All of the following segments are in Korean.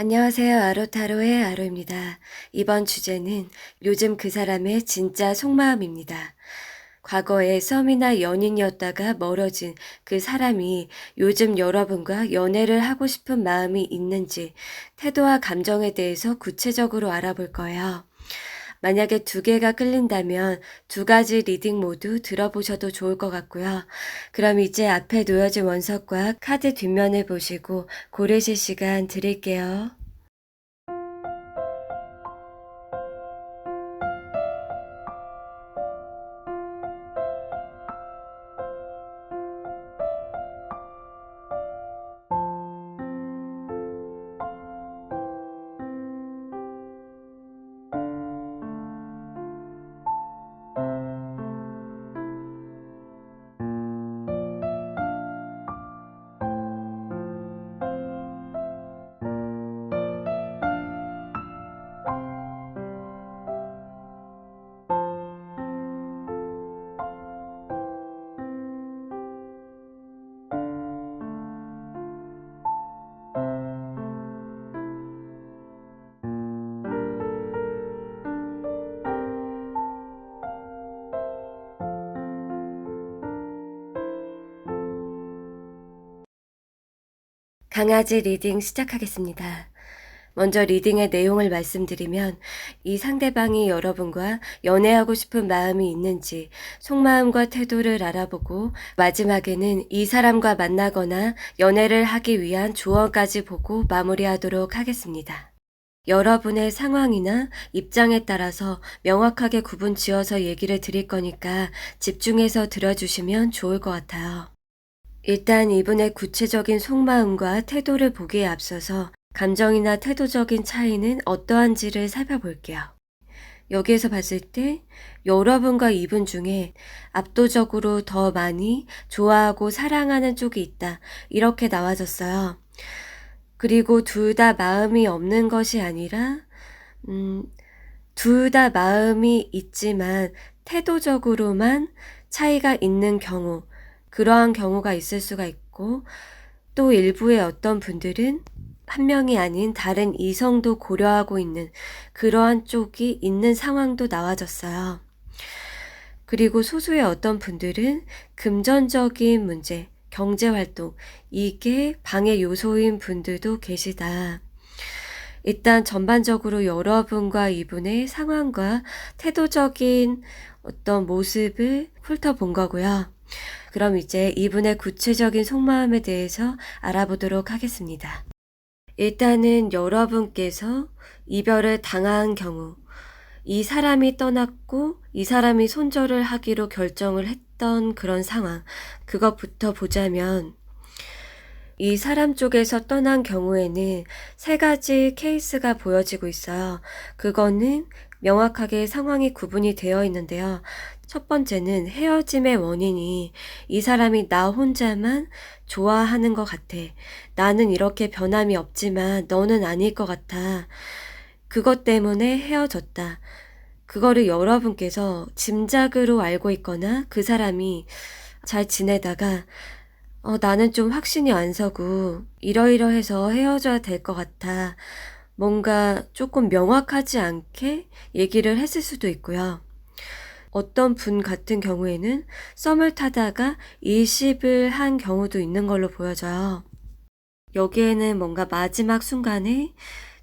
안녕하세요. 아로타로의 아로입니다. 이번 주제는 요즘 그 사람의 진짜 속마음입니다. 과거에 썸이나 연인이었다가 멀어진 그 사람이 요즘 여러분과 연애를 하고 싶은 마음이 있는지 태도와 감정에 대해서 구체적으로 알아볼 거예요. 만약에 두 개가 끌린다면 두 가지 리딩 모두 들어보셔도 좋을 것 같고요. 그럼 이제 앞에 놓여진 원석과 카드 뒷면을 보시고 고르실 시간 드릴게요. 강아지 리딩 시작하겠습니다. 먼저 리딩의 내용을 말씀드리면 이 상대방이 여러분과 연애하고 싶은 마음이 있는지 속마음과 태도를 알아보고 마지막에는 이 사람과 만나거나 연애를 하기 위한 조언까지 보고 마무리하도록 하겠습니다. 여러분의 상황이나 입장에 따라서 명확하게 구분 지어서 얘기를 드릴 거니까 집중해서 들어주시면 좋을 것 같아요. 일단 이분의 구체적인 속마음과 태도를 보기에 앞서서 감정이나 태도적인 차이는 어떠한지를 살펴볼게요. 여기에서 봤을 때 여러분과 이분 중에 압도적으로 더 많이 좋아하고 사랑하는 쪽이 있다. 이렇게 나와졌어요. 그리고 둘 다 마음이 없는 것이 아니라 둘 다 마음이 있지만 태도적으로만 차이가 있는 경우, 그러한 경우가 있을 수가 있고, 또 일부의 어떤 분들은 한 명이 아닌 다른 이성도 고려하고 있는 그러한 쪽이 있는 상황도 나와졌어요. 그리고 소수의 어떤 분들은 금전적인 문제, 경제활동, 이게 방해 요소인 분들도 계시다. 일단 전반적으로 여러분과 이분의 상황과 태도적인 어떤 모습을 훑어본 거고요. 그럼 이제 이분의 구체적인 속마음에 대해서 알아보도록 하겠습니다. 일단은 여러분께서 이별을 당한 경우, 이 사람이 떠났고 이 사람이 손절을 하기로 결정을 했던 그런 상황, 그것부터 보자면 이 사람 쪽에서 떠난 경우에는 세 가지 케이스가 보여지고 있어요. 그거는 명확하게 상황이 구분이 되어 있는데요. 첫 번째는 헤어짐의 원인이 이 사람이 나 혼자만 좋아하는 것 같아. 나는 이렇게 변함이 없지만 너는 아닐 것 같아. 그것 때문에 헤어졌다. 그거를 여러분께서 짐작으로 알고 있거나 그 사람이 잘 지내다가 나는 좀 확신이 안 서고 이러이러해서 헤어져야 될 것 같아. 뭔가 조금 명확하지 않게 얘기를 했을 수도 있고요. 어떤 분 같은 경우에는 썸을 타다가 일십을 한 경우도 있는 걸로 보여져요. 여기에는 뭔가 마지막 순간에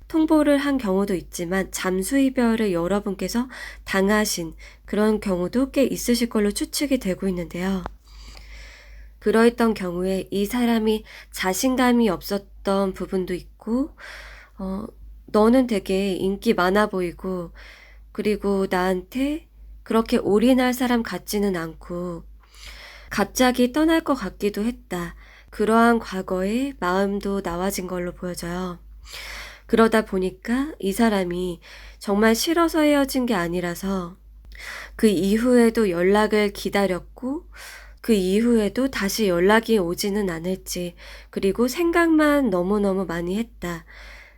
통보를 한 경우도 있지만 잠수 이별을 여러분께서 당하신 그런 경우도 꽤 있으실 걸로 추측이 되고 있는데요. 그러했던 경우에 이 사람이 자신감이 없었던 부분도 있고, 너는 되게 인기 많아 보이고, 그리고 나한테 그렇게 올인할 사람 같지는 않고, 갑자기 떠날 것 같기도 했다. 그러한 과거의 마음도 나와진 걸로 보여져요. 그러다 보니까 이 사람이 정말 싫어서 헤어진 게 아니라서 그 이후에도 연락을 기다렸고, 그 이후에도 다시 연락이 오지는 않을지, 그리고 생각만 너무너무 많이 했다.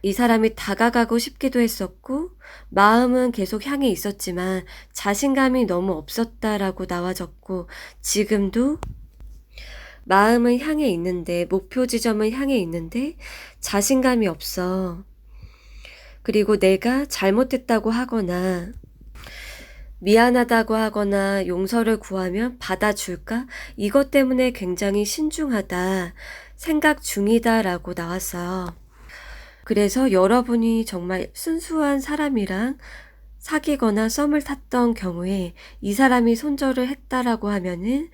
이 사람이 다가가고 싶기도 했었고, 마음은 계속 향해 있었지만 자신감이 너무 없었다라고 나와졌고, 지금도 마음은 향해 있는데, 목표 지점은 향해 있는데 자신감이 없어. 그리고 내가 잘못했다고 하거나 미안하다고 하거나 용서를 구하면 받아줄까? 이것 때문에 굉장히 신중하다, 생각 중이다라고 나왔어요. 그래서 여러분이 정말 순수한 사람이랑 사귀거나 썸을 탔던 경우에 이 사람이 손절을 했다라고 하면은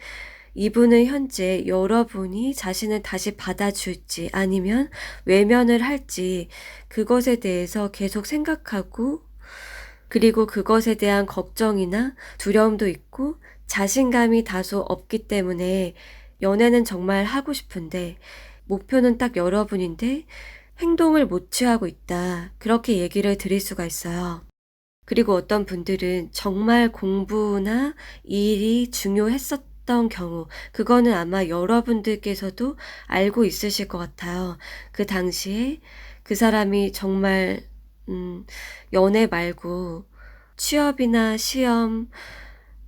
이분은 현재 여러분이 자신을 다시 받아줄지 아니면 외면을 할지 그것에 대해서 계속 생각하고, 그리고 그것에 대한 걱정이나 두려움도 있고 자신감이 다소 없기 때문에 연애는 정말 하고 싶은데 목표는 딱 여러분인데 행동을 못 취하고 있다, 그렇게 얘기를 드릴 수가 있어요. 그리고 어떤 분들은 정말 공부나 일이 중요했었던 경우, 그거는 아마 여러분들께서도 알고 있으실 것 같아요. 그 당시에 그 사람이 정말 연애 말고 취업이나 시험,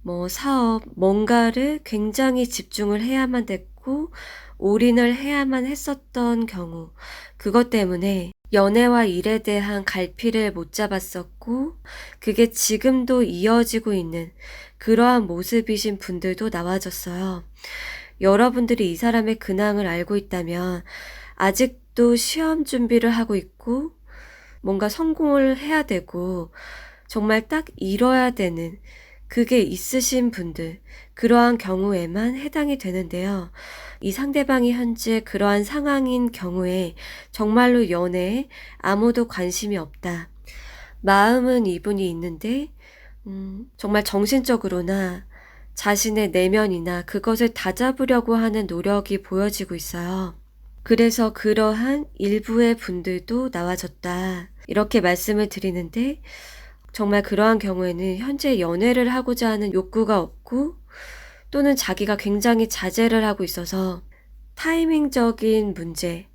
뭐 사업, 뭔가를 굉장히 집중을 해야만 됐고 올인을 해야만 했었던 경우, 그것 때문에 연애와 일에 대한 갈피를 못 잡았었고 그게 지금도 이어지고 있는 그러한 모습이신 분들도 나와졌어요. 여러분들이 이 사람의 근황을 알고 있다면 아직도 시험 준비를 하고 있고 뭔가 성공을 해야 되고 정말 딱 이뤄야 되는 그게 있으신 분들, 그러한 경우에만 해당이 되는데요. 이 상대방이 현재 그러한 상황인 경우에 정말로 연애에 아무도 관심이 없다, 마음은 이분이 있는데 정말 정신적으로나 자신의 내면이나 그것을 다잡으려고 하는 노력이 보여지고 있어요. 그래서 그러한 일부의 분들도 나와졌다, 이렇게 말씀을 드리는데, 정말 그러한 경우에는 현재 연애를 하고자 하는 욕구가 없고 또는 자기가 굉장히 자제를 하고 있어서 타이밍적인 문제,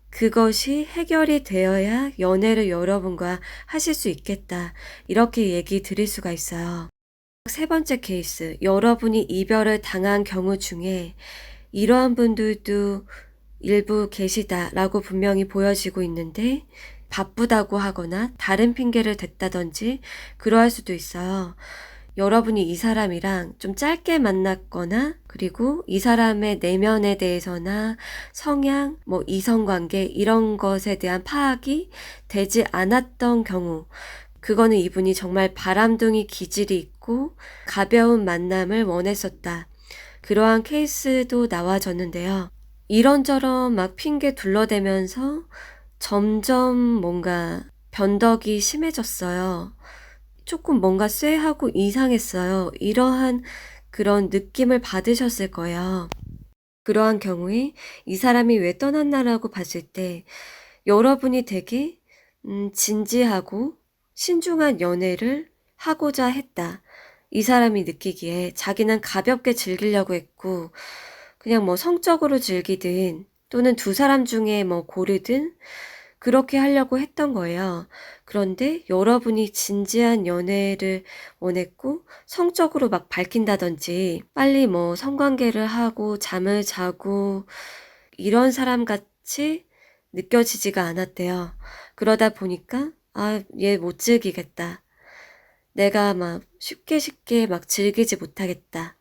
그것이 해결이 되어야 연애를 여러분과 하실 수 있겠다, 이렇게 얘기 드릴 수가 있어요. 세 번째 케이스, 여러분이 이별을 당한 경우 중에 이러한 분들도 일부 계시다라고 분명히 보여지고 있는데 바쁘다고 하거나 다른 핑계를 댔다든지 그러할 수도 있어요. 여러분이 이 사람이랑 좀 짧게 만났거나 그리고 이 사람의 내면에 대해서나 성향, 뭐 이성관계 이런 것에 대한 파악이 되지 않았던 경우, 그거는 이분이 정말 바람둥이 기질이 있고 가벼운 만남을 원했었다, 그러한 케이스도 나와졌는데요. 이런저런 막 핑계 둘러대면서 점점 뭔가 변덕이 심해졌어요. 조금 뭔가 쎄하고 이상했어요. 이러한 그런 느낌을 받으셨을 거예요. 그러한 경우에 이 사람이 왜 떠났나라고 봤을 때 여러분이 되게 진지하고 신중한 연애를 하고자 했다, 이 사람이 느끼기에 자기는 가볍게 즐기려고 했고 그냥 뭐 성적으로 즐기든 또는 두 사람 중에 뭐 고르든 그렇게 하려고 했던 거예요. 그런데 여러분이 진지한 연애를 원했고 성적으로 막 밝힌다든지 빨리 뭐 성관계를 하고 잠을 자고 이런 사람 같이 느껴지지가 않았대요. 그러다 보니까 얘 못 즐기겠다, 내가 막 쉽게 막 즐기지 못하겠다,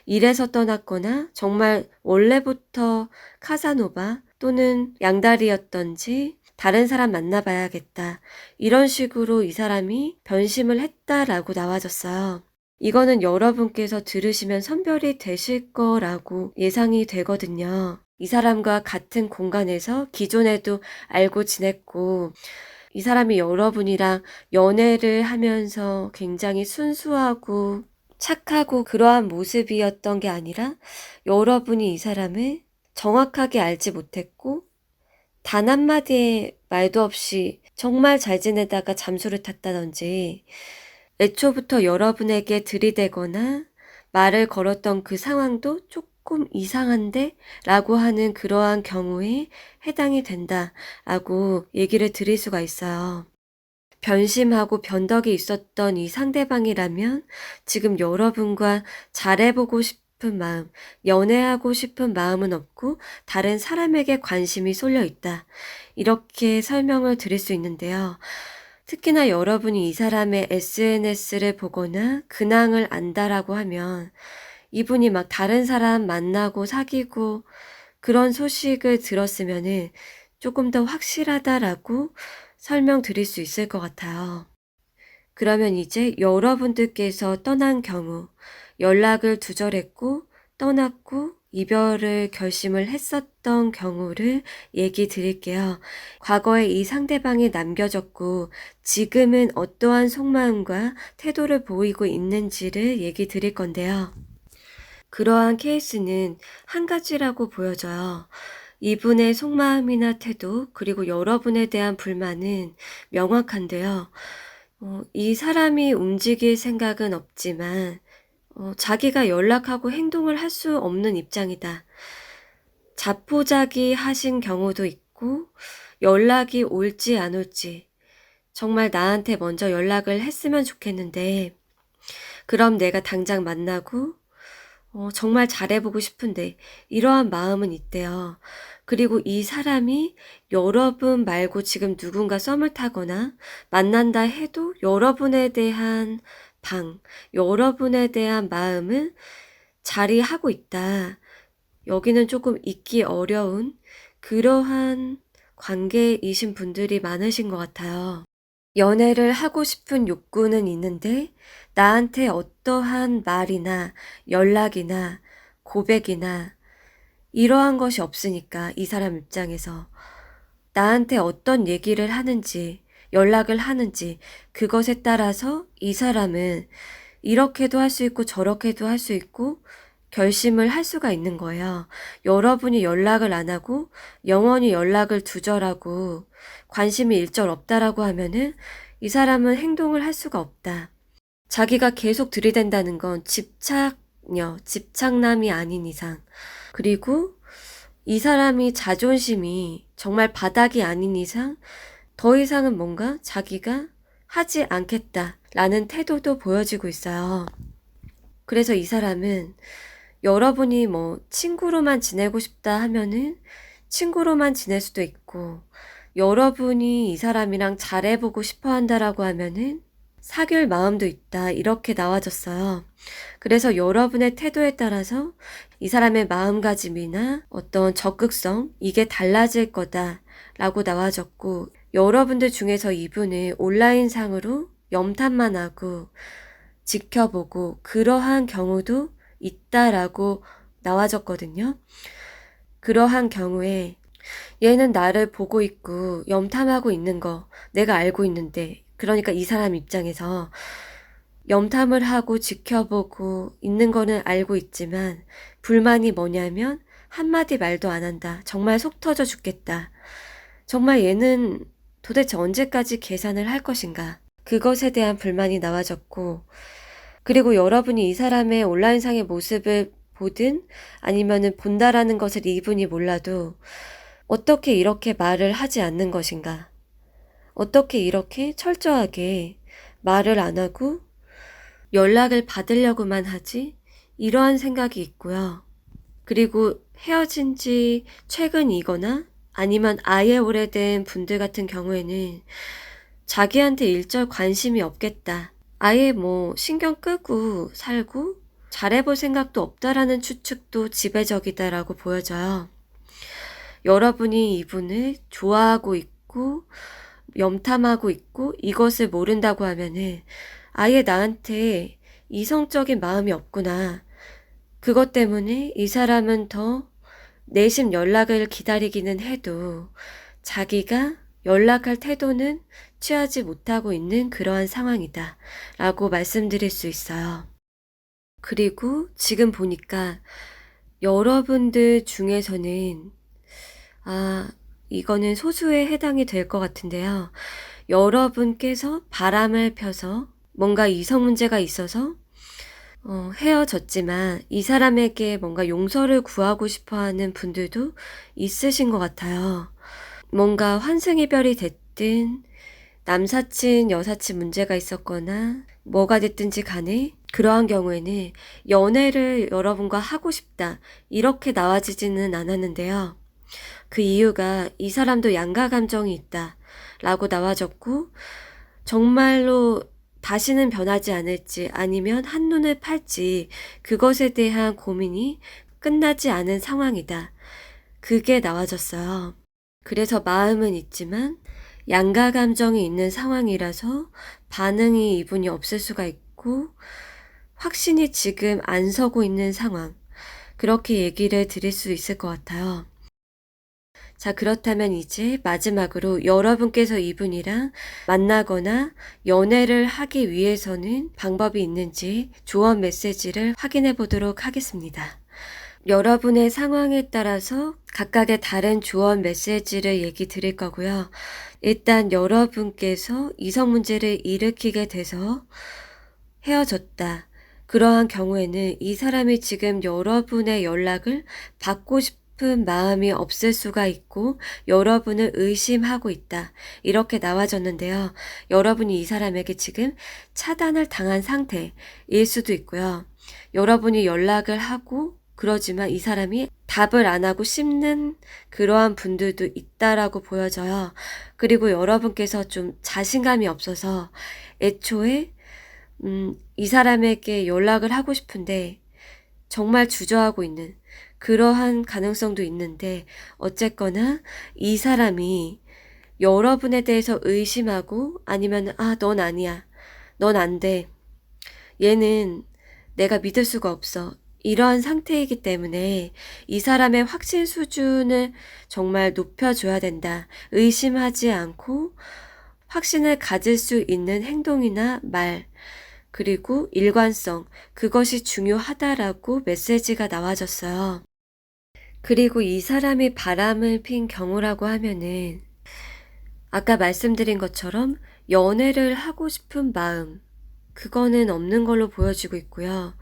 일에서 떠났거나 정말 원래부터 카사노바 또는 양다리였던지 다른 사람 만나봐야겠다, 이런 식으로 이 사람이 변심을 했다라고 나와졌어요. 이거는 여러분께서 들으시면 선별이 되실 거라고 예상이 되거든요. 이 사람과 같은 공간에서 기존에도 알고 지냈고 이 사람이 여러분이랑 연애를 하면서 굉장히 순수하고 착하고 그러한 모습이었던 게 아니라 여러분이 이 사람을 정확하게 알지 못했고 단 한마디의 말도 없이 정말 잘 지내다가 잠수를 탔다든지 애초부터 여러분에게 들이대거나 말을 걸었던 그 상황도 조금 이상한데? 라고 하는 그러한 경우에 해당이 된다라고 얘기를 드릴 수가 있어요. 변심하고 변덕이 있었던 이 상대방이라면 지금 여러분과 잘해보고 싶은 마음, 연애하고 싶은 마음은 없고 다른 사람에게 관심이 쏠려 있다, 이렇게 설명을 드릴 수 있는데요. 특히나 여러분이 이 사람의 SNS를 보거나 근황을 안다라고 하면 이분이 막 다른 사람 만나고 사귀고 그런 소식을 들었으면은 조금 더 확실하다라고 설명드릴 수 있을 것 같아요. 그러면 이제 여러분들께서 떠난 경우, 연락을 두절했고 떠났고 이별을 결심을 했었던 경우를 얘기 드릴게요. 과거에 이 상대방이 남겨졌고 지금은 어떠한 속마음과 태도를 보이고 있는지를 얘기 드릴 건데요. 그러한 케이스는 한 가지라고 보여져요. 이분의 속마음이나 태도, 그리고 여러분에 대한 불만은 명확한데요. 이 사람이 움직일 생각은 없지만 자기가 연락하고 행동을 할 수 없는 입장이다. 자포자기 하신 경우도 있고 연락이 올지 안 올지 정말 나한테 먼저 연락을 했으면 좋겠는데 그럼 내가 당장 만나고 정말 잘해보고 싶은데 이러한 마음은 있대요. 그리고 이 사람이 여러분 말고 지금 누군가 썸을 타거나 만난다 해도 여러분에 대한 여러분에 대한 마음은 자리하고 있다. 여기는 조금 잊기 어려운 그러한 관계이신 분들이 많으신 것 같아요. 연애를 하고 싶은 욕구는 있는데 나한테 어떠한 말이나 연락이나 고백이나 이러한 것이 없으니까 이 사람 입장에서 나한테 어떤 얘기를 하는지 연락을 하는지 그것에 따라서 이 사람은 이렇게도 할 수 있고 저렇게도 할 수 있고 결심을 할 수가 있는 거예요. 여러분이 연락을 안 하고 영원히 연락을 두절하고 관심이 일절 없다라고 하면은 이 사람은 행동을 할 수가 없다. 자기가 계속 들이댄다는 건 집착남이 아닌 이상. 그리고 이 사람이 자존심이 정말 바닥이 아닌 이상 더 이상은 뭔가 자기가 하지 않겠다라는 태도도 보여지고 있어요. 그래서 이 사람은 여러분이 친구로만 지내고 싶다 하면은 친구로만 지낼 수도 있고 여러분이 이 사람이랑 잘해보고 싶어 한다라고 하면은 사귈 마음도 있다 이렇게 나와졌어요. 그래서 여러분의 태도에 따라서 이 사람의 마음가짐이나 어떤 적극성 이게 달라질 거다 라고 나와졌고 여러분들 중에서 이분을 온라인상으로 염탐만 하고 지켜보고 그러한 경우도 있다라고 나와졌거든요. 그러한 경우에 얘는 나를 보고 있고 염탐하고 있는 거 내가 알고 있는데 그러니까 이 사람 입장에서 염탐을 하고 지켜보고 있는 거는 알고 있지만 불만이 뭐냐면 한마디 말도 안 한다. 정말 속 터져 죽겠다. 정말 얘는 도대체 언제까지 계산을 할 것인가. 그것에 대한 불만이 나와졌고 그리고 여러분이 이 사람의 온라인상의 모습을 보든 아니면은 본다라는 것을 이분이 몰라도 어떻게 이렇게 말을 하지 않는 것인가? 어떻게 이렇게 철저하게 말을 안 하고 연락을 받으려고만 하지? 이러한 생각이 있고요. 그리고 헤어진 지 최근이거나 아니면 아예 오래된 분들 같은 경우에는 자기한테 일절 관심이 없겠다. 아예 신경 끄고 살고 잘해볼 생각도 없다라는 추측도 지배적이다라고 보여져요. 여러분이 이분을 좋아하고 있고 염탐하고 있고 이것을 모른다고 하면은 아예 나한테 이성적인 마음이 없구나. 그것 때문에 이 사람은 더 내심 연락을 기다리기는 해도 자기가 연락할 태도는 취하지 못하고 있는 그러한 상황이다 라고 말씀드릴 수 있어요. 그리고 지금 보니까 여러분들 중에서는 이거는 소수에 해당이 될 것 같은데요. 여러분께서 바람을 펴서 뭔가 이성 문제가 있어서 헤어졌지만 이 사람에게 뭔가 용서를 구하고 싶어하는 분들도 있으신 것 같아요. 뭔가 환승이별이 됐든 남사친, 여사친 문제가 있었거나 뭐가 됐든지 간에 그러한 경우에는 연애를 여러분과 하고 싶다 이렇게 나와지지는 않았는데요. 그 이유가 이 사람도 양가 감정이 있다 라고 나와졌고 정말로 다시는 변하지 않을지 아니면 한눈을 팔지 그것에 대한 고민이 끝나지 않은 상황이다. 그게 나와졌어요. 그래서 마음은 있지만 양가 감정이 있는 상황이라서 반응이 이분이 없을 수가 있고 확신이 지금 안 서고 있는 상황. 그렇게 얘기를 드릴 수 있을 것 같아요. 자, 그렇다면 이제 마지막으로 여러분께서 이분이랑 만나거나 연애를 하기 위해서는 방법이 있는지 조언 메시지를 확인해 보도록 하겠습니다. 여러분의 상황에 따라서 각각의 다른 조언 메시지를 얘기 드릴 거고요. 일단 여러분께서 이성 문제를 일으키게 돼서 헤어졌다. 그러한 경우에는 이 사람이 지금 여러분의 연락을 받고 싶은 마음이 없을 수가 있고 여러분을 의심하고 있다. 이렇게 나와졌는데요. 여러분이 이 사람에게 지금 차단을 당한 상태일 수도 있고요. 여러분이 연락을 하고 그러지만 이 사람이 답을 안 하고 씹는 그러한 분들도 있다라고 보여져요. 그리고 여러분께서 좀 자신감이 없어서 애초에 이 사람에게 연락을 하고 싶은데 정말 주저하고 있는 그러한 가능성도 있는데 어쨌거나 이 사람이 여러분에 대해서 의심하고 아니면 넌 아니야. 넌 안 돼. 얘는 내가 믿을 수가 없어. 이러한 상태이기 때문에 이 사람의 확신 수준을 정말 높여줘야 된다. 의심하지 않고 확신을 가질 수 있는 행동이나 말, 그리고 일관성, 그것이 중요하다라고 메시지가 나와졌어요. 그리고 이 사람이 바람을 핀 경우라고 하면은 아까 말씀드린 것처럼 연애를 하고 싶은 마음, 그거는 없는 걸로 보여지고 있고요.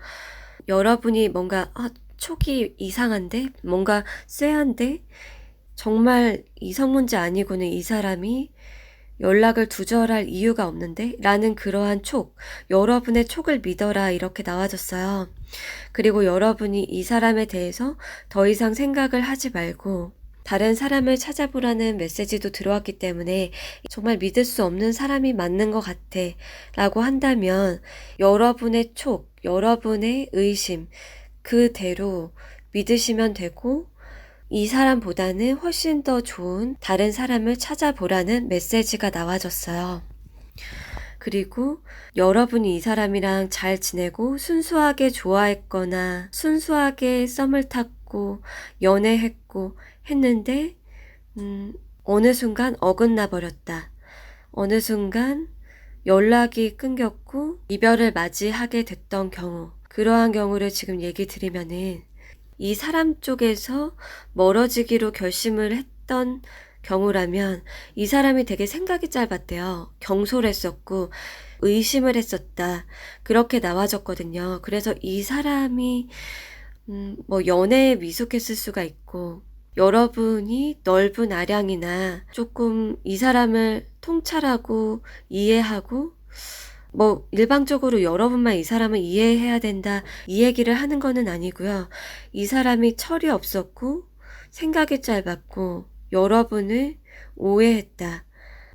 여러분이 뭔가 촉이 이상한데? 뭔가 쎄한데? 정말 이성 문제 아니고는 이 사람이 연락을 두절할 이유가 없는데? 라는 그러한 촉, 여러분의 촉을 믿어라 이렇게 나와졌어요. 그리고 여러분이 이 사람에 대해서 더 이상 생각을 하지 말고 다른 사람을 찾아보라는 메시지도 들어왔기 때문에 정말 믿을 수 없는 사람이 맞는 것 같아 라고 한다면 여러분의 촉, 여러분의 의심 그대로 믿으시면 되고 이 사람보다는 훨씬 더 좋은 다른 사람을 찾아보라는 메시지가 나와졌어요. 그리고 여러분이 이 사람이랑 잘 지내고 순수하게 좋아했거나 순수하게 썸을 탔고 연애했고 했는데 어느 순간 어긋나 버렸다. 어느 순간 연락이 끊겼고 이별을 맞이하게 됐던 경우, 그러한 경우를 지금 얘기 드리면은 이 사람 쪽에서 멀어지기로 결심을 했던 경우라면 이 사람이 되게 생각이 짧았대요. 경솔했었고 의심을 했었다. 그렇게 나와졌거든요. 그래서 이 사람이 연애에 미숙했을 수가 있고 여러분이 넓은 아량이나 조금 이 사람을 통찰하고 이해하고 일방적으로 여러분만 이 사람을 이해해야 된다 이 얘기를 하는 거는 아니고요. 이 사람이 철이 없었고 생각이 짧았고 여러분을 오해했다.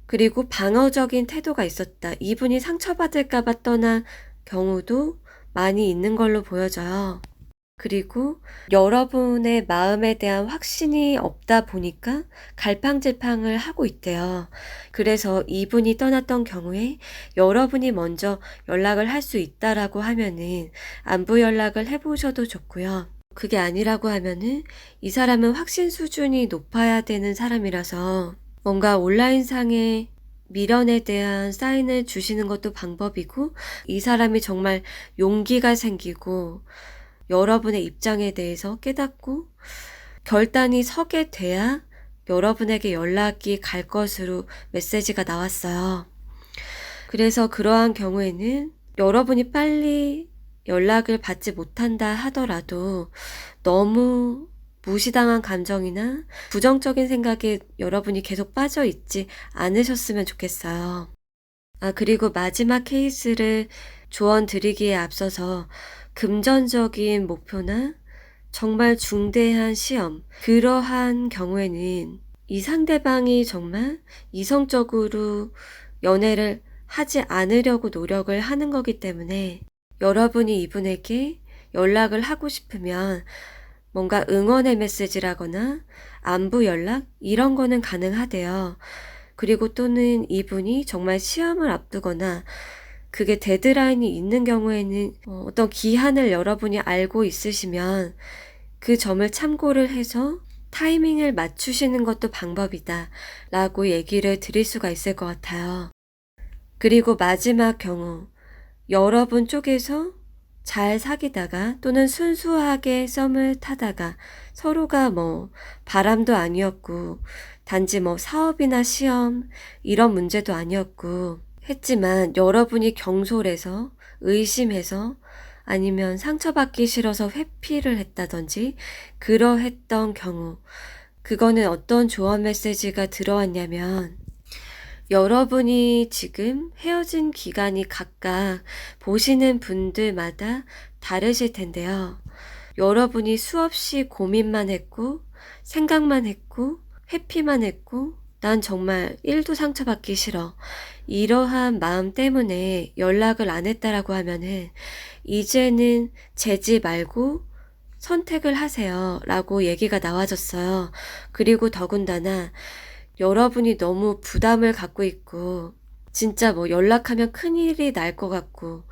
그리고 방어적인 태도가 있었다. 이분이 상처받을까봐 떠난 경우도 많이 있는 걸로 보여져요. 그리고 여러분의 마음에 대한 확신이 없다 보니까 갈팡질팡을 하고 있대요. 그래서 이분이 떠났던 경우에 여러분이 먼저 연락을 할 수 있다라고 하면은 안부 연락을 해보셔도 좋고요. 그게 아니라고 하면은 이 사람은 확신 수준이 높아야 되는 사람이라서 뭔가 온라인상에 미련에 대한 사인을 주시는 것도 방법이고 이 사람이 정말 용기가 생기고 여러분의 입장에 대해서 깨닫고 결단이 서게 돼야 여러분에게 연락이 갈 것으로 메시지가 나왔어요. 그래서 그러한 경우에는 여러분이 빨리 연락을 받지 못한다 하더라도 너무 무시당한 감정이나 부정적인 생각에 여러분이 계속 빠져 있지 않으셨으면 좋겠어요. 그리고 마지막 케이스를 조언 드리기에 앞서서 금전적인 목표나 정말 중대한 시험, 그러한 경우에는 이 상대방이 정말 이성적으로 연애를 하지 않으려고 노력을 하는 거기 때문에 여러분이 이분에게 연락을 하고 싶으면 뭔가 응원의 메시지라거나 안부 연락 이런 거는 가능하대요. 그리고 또는 이분이 정말 시험을 앞두거나 그게 데드라인이 있는 경우에는 어떤 기한을 여러분이 알고 있으시면 그 점을 참고를 해서 타이밍을 맞추시는 것도 방법이다 라고 얘기를 드릴 수가 있을 것 같아요. 그리고 마지막 경우, 여러분 쪽에서 잘 사귀다가 또는 순수하게 썸을 타다가 서로가 바람도 아니었고 단지 사업이나 시험 이런 문제도 아니었고 했지만 여러분이 경솔해서 의심해서 아니면 상처받기 싫어서 회피를 했다든지 그러했던 경우, 그거는 어떤 조언 메시지가 들어왔냐면 여러분이 지금 헤어진 기간이 각각 보시는 분들마다 다르실 텐데요. 여러분이 수없이 고민만 했고 생각만 했고 회피만 했고 난 정말 1도 상처받기 싫어, 이러한 마음 때문에 연락을 안 했다라고 하면은 이제는 재지 말고 선택을 하세요 라고 얘기가 나와졌어요. 그리고 더군다나 여러분이 너무 부담을 갖고 있고 진짜 연락하면 큰일이 날 것 같고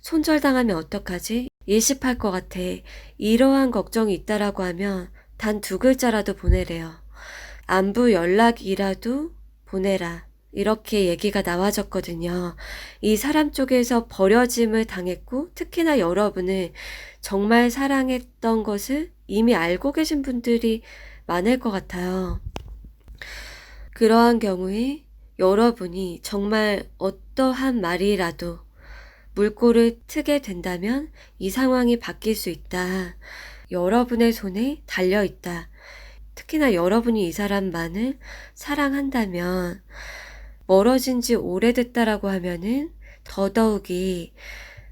손절당하면 어떡하지? 일십할 것 같아, 이러한 걱정이 있다라고 하면 단 2글자라도 보내래요. 안부 연락이라도 보내라, 이렇게 얘기가 나와졌거든요. 이 사람 쪽에서 버려짐을 당했고 특히나 여러분을 정말 사랑했던 것을 이미 알고 계신 분들이 많을 것 같아요. 그러한 경우에 여러분이 정말 어떠한 말이라도 물꼬를 트게 된다면 이 상황이 바뀔 수 있다. 여러분의 손에 달려 있다. 특히나 여러분이 이 사람만을 사랑한다면 멀어진 지 오래됐다라고 하면은 더더욱이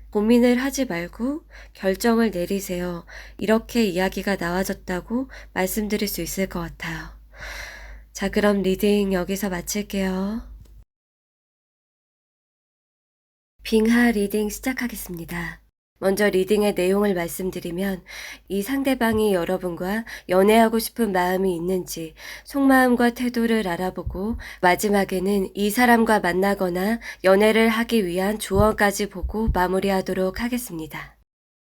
고민을 하지 말고 결정을 내리세요, 이렇게 이야기가 나와졌다고 말씀드릴 수 있을 것 같아요. 자, 그럼 리딩 여기서 마칠게요. 빙하 리딩 시작하겠습니다. 먼저 리딩의 내용을 말씀드리면 이 상대방이 여러분과 연애하고 싶은 마음이 있는지 속마음과 태도를 알아보고 마지막에는 이 사람과 만나거나 연애를 하기 위한 조언까지 보고 마무리하도록 하겠습니다.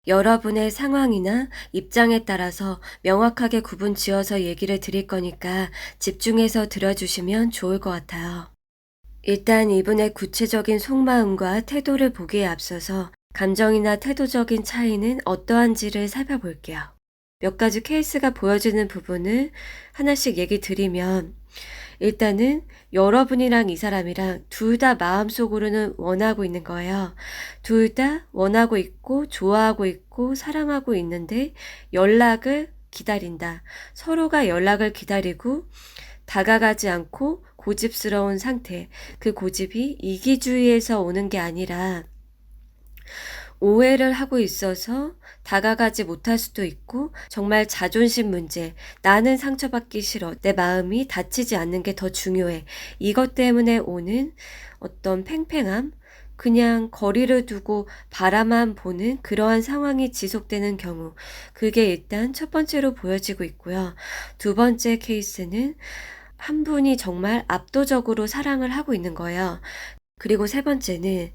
여러분의 상황이나 입장에 따라서 명확하게 구분 지어서 얘기를 드릴 거니까 집중해서 들어주시면 좋을 것 같아요. 일단 이분의 구체적인 속마음과 태도를 보기에 앞서서 감정이나 태도적인 차이는 어떠한지를 살펴볼게요. 몇 가지 케이스가 보여지는 부분을 하나씩 얘기 드리면 일단은 여러분이랑 이 사람이랑 둘 다 마음속으로는 원하고 있는 거예요. 둘 다 원하고 있고 좋아하고 있고 사랑하고 있는데 연락을 기다린다. 서로가 연락을 기다리고 다가가지 않고 고집스러운 상태. 그 고집이 이기주의에서 오는 게 아니라 오해를 하고 있어서 다가가지 못할 수도 있고 정말 자존심 문제, 나는 상처받기 싫어, 내 마음이 다치지 않는 게 더 중요해, 이것 때문에 오는 어떤 팽팽함, 그냥 거리를 두고 바라만 보는 그러한 상황이 지속되는 경우, 그게 일단 첫 번째로 보여지고 있고요. 두 번째 케이스는 한 분이 정말 압도적으로 사랑을 하고 있는 거예요. 그리고 세 번째는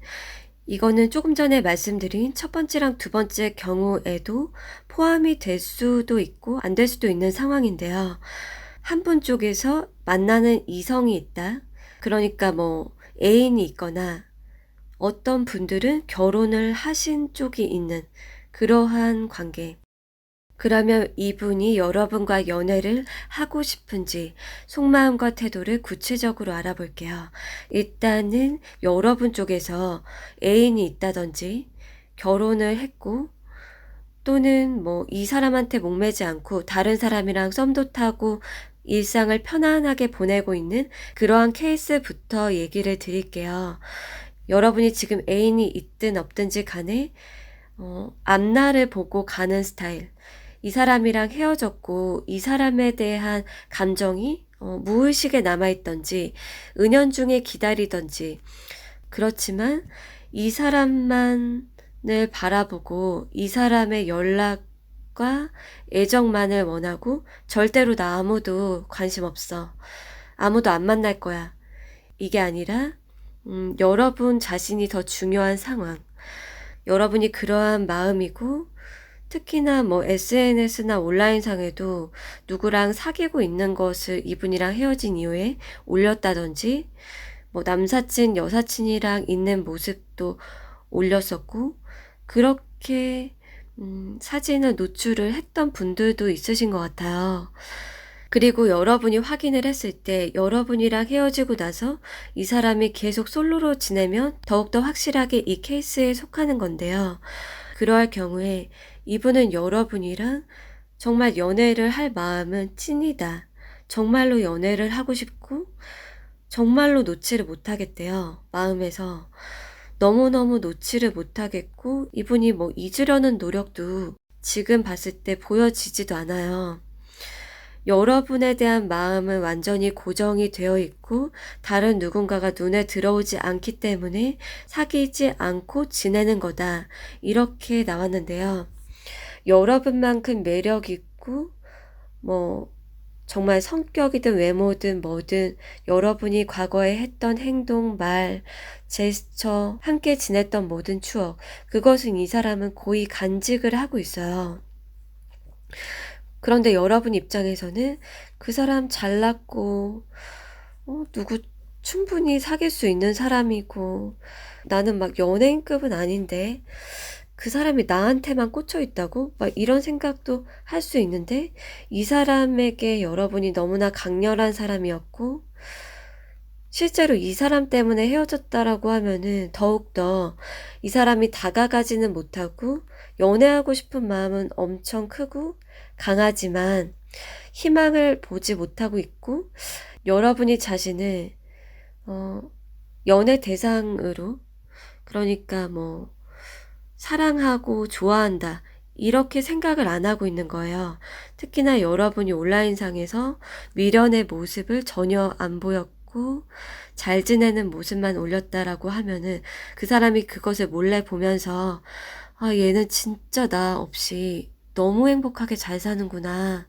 이거는 조금 전에 말씀드린 첫 번째랑 두 번째 경우에도 포함이 될 수도 있고 안 될 수도 있는 상황인데요. 한 분 쪽에서 만나는 이성이 있다. 그러니까 애인이 있거나 어떤 분들은 결혼을 하신 쪽이 있는 그러한 관계. 그러면 이분이 여러분과 연애를 하고 싶은지 속마음과 태도를 구체적으로 알아볼게요. 일단은 여러분 쪽에서 애인이 있다든지 결혼을 했고 또는 이 사람한테 목매지 않고 다른 사람이랑 썸도 타고 일상을 편안하게 보내고 있는 그러한 케이스부터 얘기를 드릴게요. 여러분이 지금 애인이 있든 없든지 간에 앞날을 보고 가는 스타일. 이 사람이랑 헤어졌고 이 사람에 대한 감정이 무의식에 남아있던지 은연중에 기다리던지 그렇지만 이 사람만을 바라보고 이 사람의 연락과 애정만을 원하고 절대로 나 아무도 관심 없어. 아무도 안 만날 거야. 이게 아니라 여러분 자신이 더 중요한 상황. 여러분이 그러한 마음이고 특히나 뭐 SNS나 온라인상에도 누구랑 사귀고 있는 것을 이분이랑 헤어진 이후에 올렸다든지 뭐 남사친, 여사친이랑 있는 모습도 올렸었고 그렇게 사진을 노출을 했던 분들도 있으신 것 같아요. 그리고 여러분이 확인을 했을 때 여러분이랑 헤어지고 나서 이 사람이 계속 솔로로 지내면 더욱더 확실하게 이 케이스에 속하는 건데요. 그러할 경우에 이분은 여러분이랑 정말 연애를 할 마음은 찐이다. 정말로 연애를 하고 싶고 정말로 놓지를 못하겠대요. 마음에서. 너무너무 놓지를 못하겠고 이분이 뭐 잊으려는 노력도 지금 봤을 때 보여지지도 않아요. 여러분에 대한 마음은 완전히 고정이 되어 있고 다른 누군가가 눈에 들어오지 않기 때문에 사귀지 않고 지내는 거다. 이렇게 나왔는데요. 여러분만큼 매력 있고 뭐 정말 성격이든 외모든 뭐든 여러분이 과거에 했던 행동, 말, 제스처, 함께 지냈던 모든 추억 그것은 이 사람은 고이 간직을 하고 있어요. 그런데 여러분 입장에서는 그 사람 잘났고 누구 충분히 사귈 수 있는 사람이고 나는 막 연예인급은 아닌데 그 사람이 나한테만 꽂혀 있다고? 막 이런 생각도 할 수 있는데 이 사람에게 여러분이 너무나 강렬한 사람이었고 실제로 이 사람 때문에 헤어졌다라고 하면은 더욱더 이 사람이 다가가지는 못하고 연애하고 싶은 마음은 엄청 크고 강하지만 희망을 보지 못하고 있고 여러분이 자신을 연애 대상으로 그러니까 뭐 사랑하고 좋아한다 이렇게 생각을 안 하고 있는 거예요. 특히나 여러분이 온라인상에서 미련의 모습을 전혀 안 보였고 잘 지내는 모습만 올렸다라고 하면은 그 사람이 그것을 몰래 보면서 아 얘는 진짜 나 없이 너무 행복하게 잘 사는구나.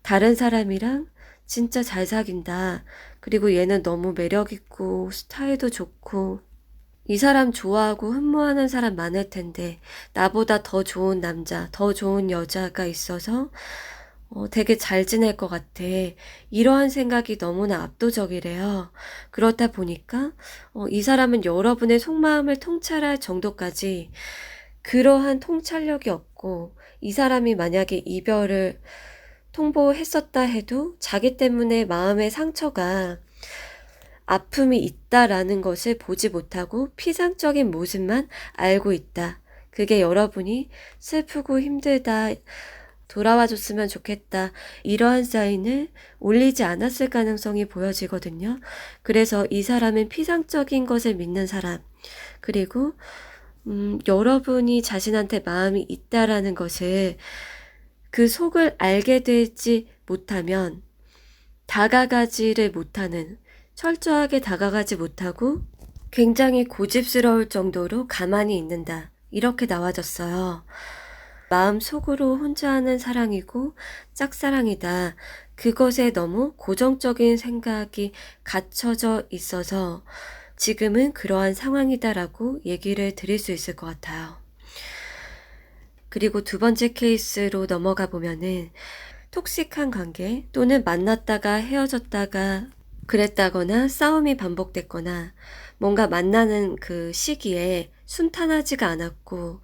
다른 사람이랑 진짜 잘 사귄다. 그리고 얘는 너무 매력있고 스타일도 좋고 이 사람 좋아하고 흠모하는 사람 많을 텐데 나보다 더 좋은 남자, 더 좋은 여자가 있어서 되게 잘 지낼 것 같아. 이러한 생각이 너무나 압도적이래요. 그렇다 보니까 이 사람은 여러분의 속마음을 통찰할 정도까지 그러한 통찰력이 없고 이 사람이 만약에 이별을 통보했었다 해도 자기 때문에 마음의 상처가 아픔이 있다라는 것을 보지 못하고 피상적인 모습만 알고 있다. 그게 여러분이 슬프고 힘들다, 돌아와 줬으면 좋겠다, 이러한 사인을 올리지 않았을 가능성이 보여지거든요. 그래서 이 사람은 피상적인 것을 믿는 사람, 그리고 여러분이 자신한테 마음이 있다라는 것을 그 속을 알게 되지 못하면 다가가지를 못하는 철저하게 다가가지 못하고 굉장히 고집스러울 정도로 가만히 있는다. 이렇게 나와졌어요. 마음속으로 혼자 하는 사랑이고 짝사랑이다. 그것에 너무 고정적인 생각이 갇혀져 있어서 지금은 그러한 상황이다라고 얘기를 드릴 수 있을 것 같아요. 그리고 두 번째 케이스로 넘어가 보면은 톡식한 관계 또는 만났다가 헤어졌다가 그랬다거나 싸움이 반복됐거나 뭔가 만나는 그 시기에 순탄하지가 않았고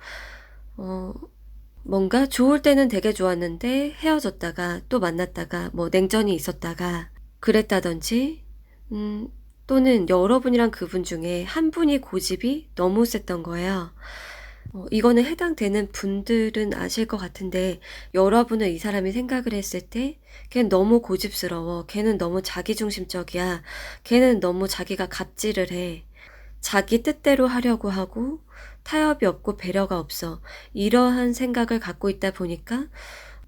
뭔가 좋을 때는 되게 좋았는데 헤어졌다가 또 만났다가 뭐 냉전이 있었다가 그랬다든지 또는 여러분이랑 그분 중에 한 분이 고집이 너무 셌던 거예요. 이거는 해당되는 분들은 아실 것 같은데 여러분은 이 사람이 생각을 했을 때 걔는 너무 고집스러워. 걔는 너무 자기중심적이야. 걔는 너무 자기가 갑질을 해. 자기 뜻대로 하려고 하고 타협이 없고 배려가 없어. 이러한 생각을 갖고 있다 보니까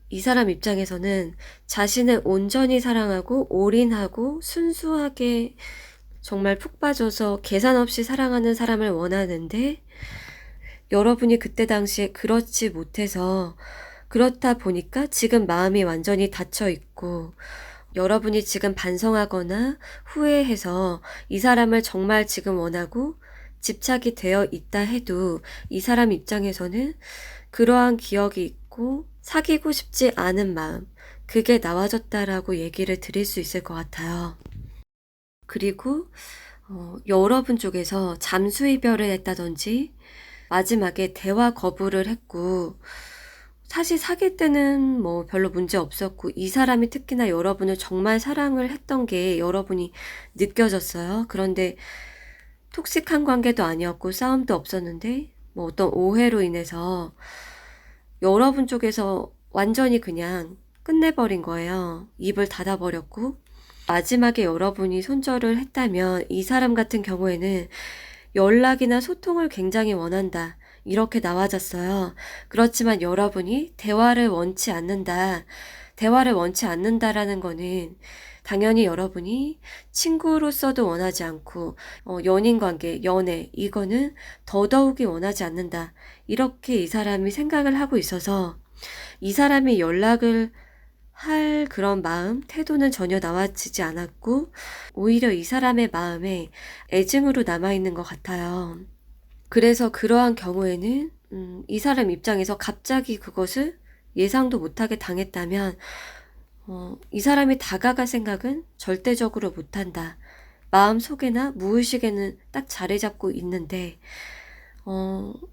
이 사람 입장에서는 자신을 온전히 사랑하고 올인하고 순수하게 정말 푹 빠져서 계산 없이 사랑하는 사람을 원하는데 여러분이 그때 당시에 그렇지 못해서 그렇다 보니까 지금 마음이 완전히 닫혀 있고 여러분이 지금 반성하거나 후회해서 이 사람을 정말 지금 원하고 집착이 되어 있다 해도 이 사람 입장에서는 그러한 기억이 있고 사귀고 싶지 않은 마음, 그게 나와졌다라고 얘기를 드릴 수 있을 것 같아요. 그리고 여러분 쪽에서 잠수 이별을 했다든지 마지막에 대화 거부를 했고 사실 사귈 때는 뭐 별로 문제 없었고 이 사람이 특히나 여러분을 정말 사랑을 했던 게 여러분이 느껴졌어요. 그런데 톡식한 관계도 아니었고 싸움도 없었는데 뭐 어떤 오해로 인해서 여러분 쪽에서 완전히 그냥 끝내버린 거예요. 입을 닫아버렸고 마지막에 여러분이 손절을 했다면 이 사람 같은 경우에는 연락이나 소통을 굉장히 원한다. 이렇게 나와졌어요. 그렇지만 여러분이 대화를 원치 않는다. 대화를 원치 않는다라는 거는 당연히 여러분이 친구로서도 원하지 않고 연인 관계, 연애 이거는 더더욱이 원하지 않는다. 이렇게 이 사람이 생각을 하고 있어서 이 사람이 연락을 할 그런 마음, 태도는 전혀 나와지지 않았고 오히려 이 사람의 마음에 애증으로 남아있는 것 같아요. 그래서 그러한 경우에는 이 사람 입장에서 갑자기 그것을 예상도 못하게 당했다면 이 사람이 다가갈 생각은 절대적으로 못한다. 마음속에나 무의식에는 딱 자리 잡고 있는데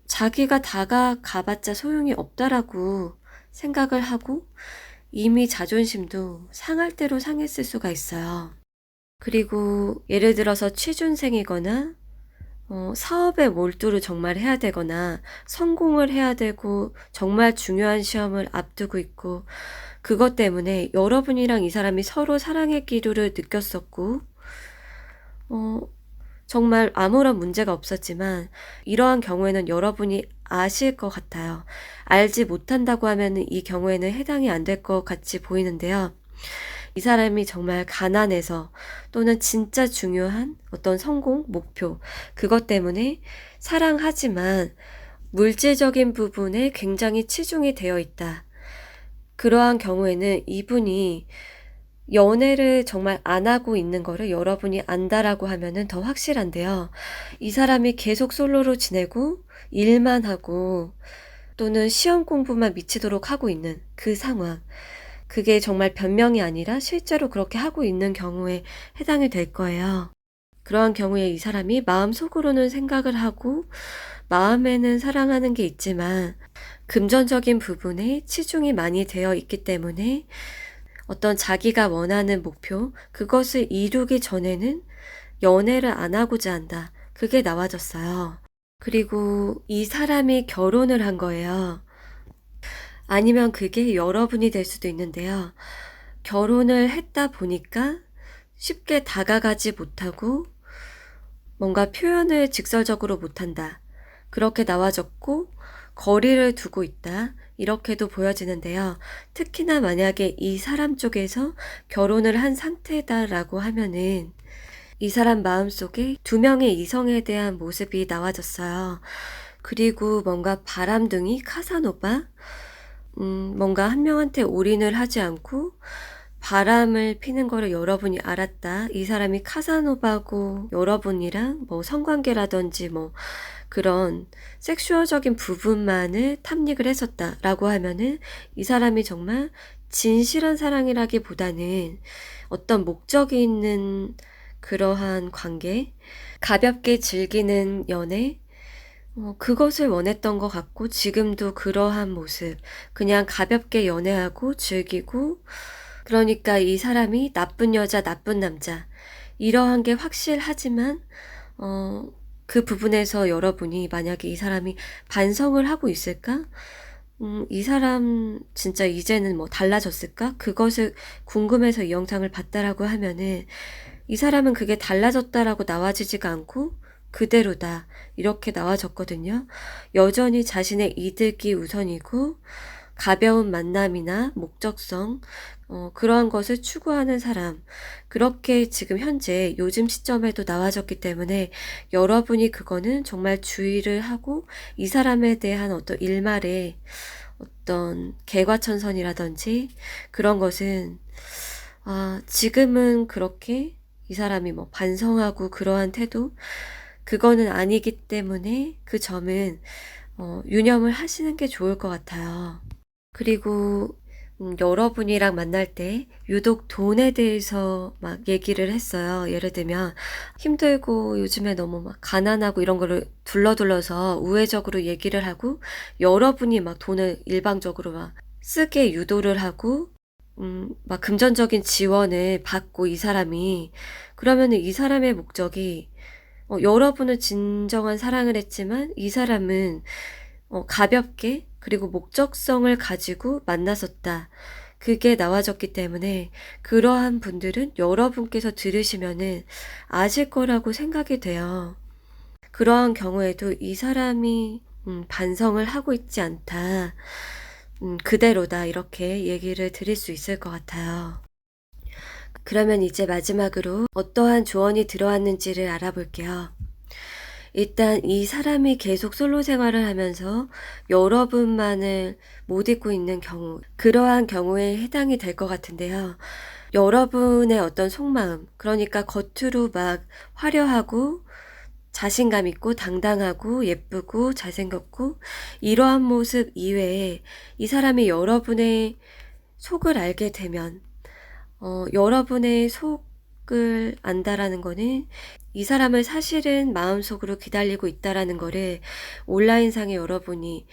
자기가 다가가봤자 소용이 없다라고 생각을 하고 이미 자존심도 상할 대로 상했을 수가 있어요. 그리고 예를 들어서 취준생이거나 사업에 몰두를 정말 해야 되거나 성공을 해야 되고 정말 중요한 시험을 앞두고 있고 그것 때문에 여러분이랑 이 사람이 서로 사랑의 기류를 느꼈었고 정말 아무런 문제가 없었지만 이러한 경우에는 여러분이 아실 것 같아요. 알지 못한다고 하면 이 경우에는 해당이 안 될 것 같이 보이는데요. 이 사람이 정말 가난해서 또는 진짜 중요한 어떤 성공, 목표 그것 때문에 사랑하지만 물질적인 부분에 굉장히 치중이 되어 있다. 그러한 경우에는 이분이 연애를 정말 안 하고 있는 거를 여러분이 안다라고 하면은 더 확실한데요. 이 사람이 계속 솔로로 지내고 일만 하고 또는 시험 공부만 미치도록 하고 있는 그 상황. 그게 정말 변명이 아니라 실제로 그렇게 하고 있는 경우에 해당이 될 거예요. 그러한 경우에 이 사람이 마음속으로는 생각을 하고 마음에는 사랑하는 게 있지만 금전적인 부분에 치중이 많이 되어 있기 때문에 어떤 자기가 원하는 목표, 그것을 이루기 전에는 연애를 안 하고자 한다. 그게 나와졌어요. 그리고 이 사람이 결혼을 한 거예요. 아니면 그게 여러분이 될 수도 있는데요. 결혼을 했다 보니까 쉽게 다가가지 못하고 뭔가 표현을 직설적으로 못한다. 그렇게 나와졌고 거리를 두고 있다. 이렇게도 보여지는데요. 특히나 만약에 이 사람 쪽에서 결혼을 한 상태다라고 하면은 이 사람 마음속에 두 명의 이성에 대한 모습이 나와졌어요. 그리고 뭔가 바람둥이, 카사노바, 뭔가 한 명한테 올인을 하지 않고 바람을 피는 거를 여러분이 알았다. 이 사람이 카사노바고 여러분이랑 뭐 성관계라든지 뭐 그런 섹슈얼적인 부분만을 탐닉을 했었다라고 하면은 이 사람이 정말 진실한 사랑이라기보다는 어떤 목적이 있는 그러한 관계, 가볍게 즐기는 연애, 그것을 원했던 것 같고 지금도 그러한 모습, 그냥 가볍게 연애하고 즐기고 그러니까 이 사람이 나쁜 여자, 나쁜 남자 이러한 게 확실하지만 그 부분에서 여러분이 만약에 이 사람이 반성을 하고 있을까? 이 사람 진짜 이제는 뭐 달라졌을까? 그것을 궁금해서 이 영상을 봤다라고 하면은 이 사람은 그게 달라졌다라고 나와지지가 않고 그대로다 이렇게 나와졌거든요. 여전히 자신의 이득이 우선이고 가벼운 만남이나 목적성, 그러한 것을 추구하는 사람, 그렇게 지금 현재 요즘 시점에도 나와졌기 때문에 여러분이 그거는 정말 주의를 하고 이 사람에 대한 어떤 일말의 어떤 개과천선이라든지 그런 것은 지금은 그렇게 이 사람이 뭐 반성하고 그러한 태도, 그거는 아니기 때문에 그 점은 유념을 하시는 게 좋을 것 같아요. 그리고 여러분이랑 만날 때 유독 돈에 대해서 막 얘기를 했어요. 예를 들면 힘들고 요즘에 너무 막 가난하고 이런 거를 둘러둘러서 우회적으로 얘기를 하고 여러분이 막 돈을 일방적으로 막 쓰게 유도를 하고 막 금전적인 지원을 받고 이 사람이, 그러면은 이 사람의 목적이 여러분은 진정한 사랑을 했지만 이 사람은 가볍게 그리고 목적성을 가지고 만났었다. 그게 나와졌기 때문에 그러한 분들은 여러분께서 들으시면은 아실 거라고 생각이 돼요. 그러한 경우에도 이 사람이 반성을 하고 있지 않다. 그대로다. 이렇게 얘기를 드릴 수 있을 것 같아요. 그러면 이제 마지막으로 어떠한 조언이 들어왔는지를 알아볼게요. 일단 이 사람이 계속 솔로 생활을 하면서 여러분만을 못 잊고 있는 경우, 그러한 경우에 해당이 될 것 같은데요. 여러분의 어떤 속마음, 그러니까 겉으로 막 화려하고 자신감 있고 당당하고 예쁘고 잘생겼고 이러한 모습 이외에 이 사람이 여러분의 속을 알게 되면 여러분의 속을 안다라는 거는 이 사람을 사실은 마음속으로 기다리고 있다라는 거를 온라인상에 여러분이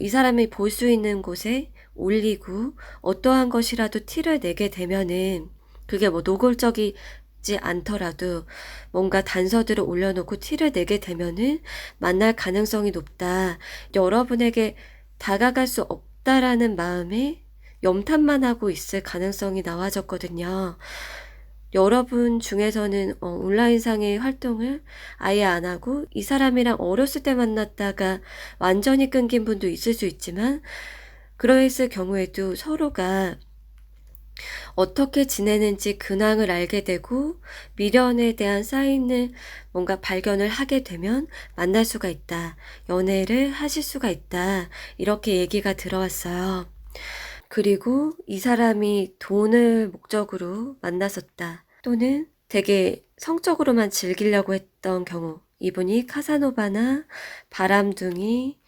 이 사람이 볼 수 있는 곳에 올리고 어떠한 것이라도 티를 내게 되면은, 그게 뭐 노골적이지 않더라도 뭔가 단서들을 올려놓고 티를 내게 되면은 만날 가능성이 높다. 여러분에게 다가갈 수 없다라는 마음에 염탐만 하고 있을 가능성이 나와졌거든요. 여러분 중에서는 온라인상의 활동을 아예 안 하고 이 사람이랑 어렸을 때 만났다가 완전히 끊긴 분도 있을 수 있지만, 그러했을 경우에도 서로가 어떻게 지내는지 근황을 알게 되고 미련에 대한 사인을 뭔가 발견을 하게 되면 만날 수가 있다. 연애를 하실 수가 있다. 이렇게 얘기가 들어왔어요. 그리고 이 사람이 돈을 목적으로 만났었다. 또는 되게 성적으로만 즐기려고 했던 경우, 이분이 카사노바나 바람둥이,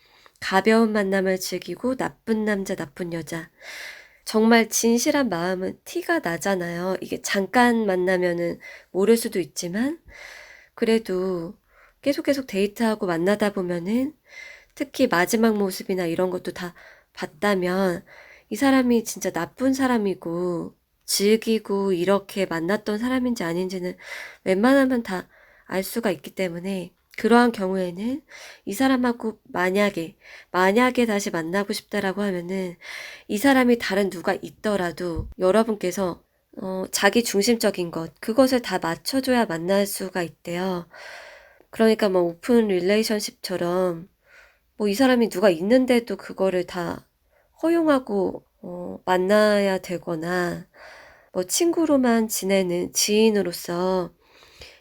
가벼운 만남을 즐기고 나쁜 남자, 나쁜 여자. 정말 진실한 마음은 티가 나잖아요. 이게 잠깐 만나면은 모를 수도 있지만, 그래도 계속 데이트하고 만나다 보면은 특히 마지막 모습이나 이런 것도 다 봤다면 이 사람이 진짜 나쁜 사람이고 즐기고 이렇게 만났던 사람인지 아닌지는 웬만하면 다 알 수가 있기 때문에, 그러한 경우에는 이 사람하고 만약에 다시 만나고 싶다라고 하면은 이 사람이 다른 누가 있더라도 여러분께서 자기 중심적인 그것을 다 맞춰줘야 만날 수가 있대요. 그러니까 뭐 오픈 릴레이션십처럼 뭐 이 사람이 누가 있는데도 그거를 다 허용하고 만나야 되거나, 뭐 친구로만 지내는 지인으로서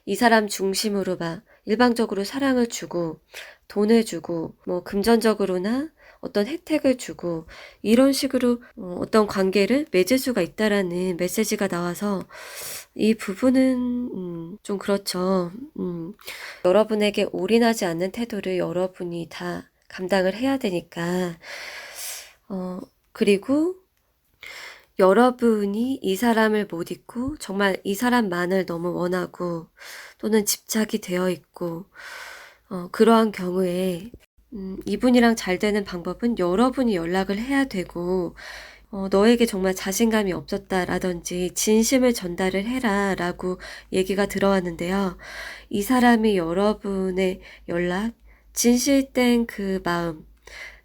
이 사람 중심으로 막 일방적으로 사랑을 주고 돈을 주고 뭐 금전적으로나 어떤 혜택을 주고 이런 식으로 어떤 관계를 맺을 수가 있다라는 메시지가 나와서 이 부분은 좀 그렇죠. 여러분에게 올인하지 않는 태도를 여러분이 다 감당을 해야 되니까. 그리고 여러분이 이 사람을 못 잊고 정말 이 사람만을 너무 원하고 또는 집착이 되어 있고 그러한 경우에 이분이랑 잘 되는 방법은 여러분이 연락을 해야 되고, 너에게 정말 자신감이 없었다라든지 진심을 전달을 해라 라고 얘기가 들어왔는데요. 이 사람이 여러분의 연락, 진실된 그 마음,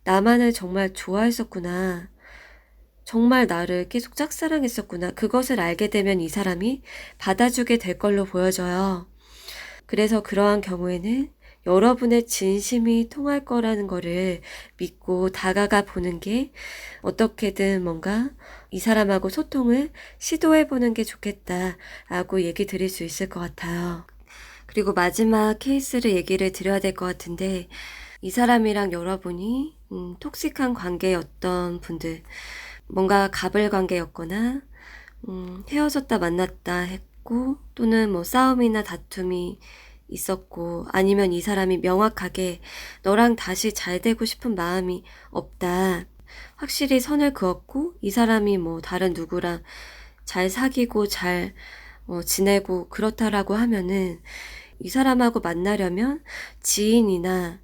나만을 정말 좋아했었구나, 정말 나를 계속 짝사랑했었구나, 그것을 알게 되면 이 사람이 받아주게 될 걸로 보여져요. 그래서 그러한 경우에는 여러분의 진심이 통할 거라는 거를 믿고 다가가 보는 게 어떻게든 뭔가 이 사람하고 소통을 시도해 보는 게 좋겠다라고 얘기 드릴 수 있을 것 같아요. 그리고 마지막 케이스를 얘기를 드려야 될 것 같은데, 이 사람이랑 여러분이 톡식한 관계였던 분들, 뭔가 갑을 관계였거나 헤어졌다 만났다 했고, 또는 뭐 싸움이나 다툼이 있었고, 아니면 이 사람이 명확하게 너랑 다시 잘 되고 싶은 마음이 없다, 확실히 선을 그었고 이 사람이 뭐 다른 누구랑 잘 사귀고 잘 지내고 그렇다라고 하면은, 이 사람하고 만나려면 지인이나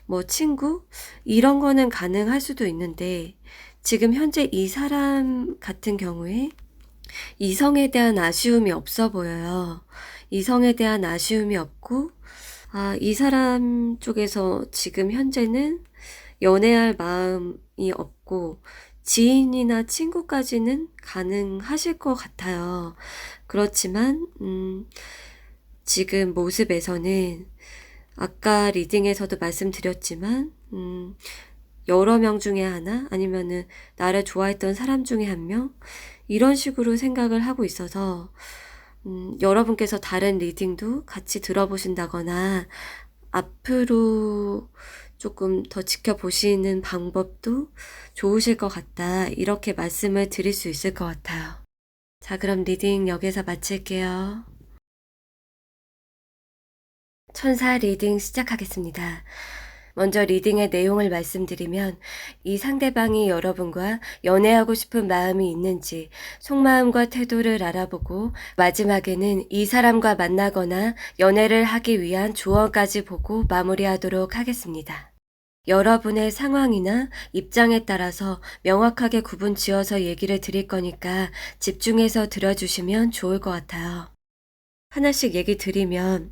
뭐 친구 이런 거는 가능할 수도 있는데, 지금 현재 이 사람 같은 경우에 이성에 대한 아쉬움이 없어 보여요. 이성에 대한 아쉬움이 없고, 이 사람 쪽에서 지금 현재는 연애할 마음이 없고 지인이나 친구까지는 가능하실 것 같아요. 그렇지만 지금 모습에서는 아까 리딩에서도 말씀드렸지만 여러 명 중에 하나, 아니면은 나를 좋아했던 사람 중에 한 명, 이런 식으로 생각을 하고 있어서 여러분께서 다른 리딩도 같이 들어보신다거나 앞으로 조금 더 지켜보시는 방법도 좋으실 것 같다, 이렇게 말씀을 드릴 수 있을 것 같아요. 자, 그럼 리딩 여기서 마칠게요. 천사 리딩 시작하겠습니다. 먼저 리딩의 내용을 말씀드리면, 이 상대방이 여러분과 연애하고 싶은 마음이 있는지 속마음과 태도를 알아보고, 마지막에는 이 사람과 만나거나 연애를 하기 위한 조언까지 보고 마무리하도록 하겠습니다. 여러분의 상황이나 입장에 따라서 명확하게 구분 지어서 얘기를 드릴 거니까 집중해서 들어주시면 좋을 것 같아요. 하나씩 얘기 드리면,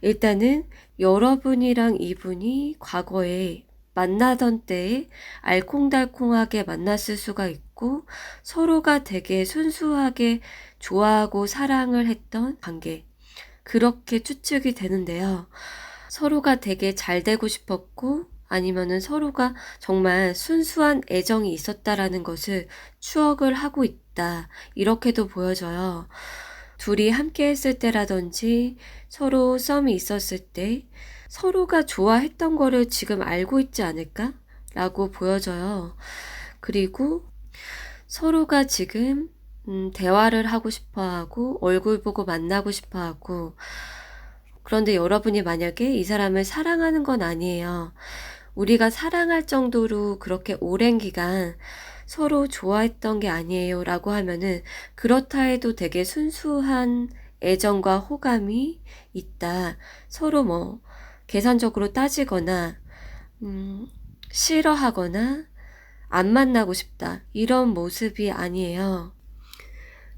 일단은 여러분이랑 이분이 과거에 만나던 때에 알콩달콩하게 만났을 수가 있고, 서로가 되게 순수하게 좋아하고 사랑을 했던 관계, 그렇게 추측이 되는데요. 서로가 되게 잘 되고 싶었고, 아니면은 서로가 정말 순수한 애정이 있었다라는 것을 추억을 하고 있다, 이렇게도 보여져요. 둘이 함께 했을 때라든지 서로 썸이 있었을 때 서로가 좋아했던 거를 지금 알고 있지 않을까? 라고 보여져요. 그리고 서로가 지금 대화를 하고 싶어 하고 얼굴 보고 만나고 싶어 하고, 그런데 여러분이 만약에 이 사람을 사랑하는 건 아니에요. 우리가 사랑할 정도로 그렇게 오랜 기간 서로 좋아했던 게 아니에요 라고 하면은, 그렇다 해도 되게 순수한 애정과 호감이 있다, 서로 뭐 계산적으로 따지거나 싫어하거나 안 만나고 싶다, 이런 모습이 아니에요.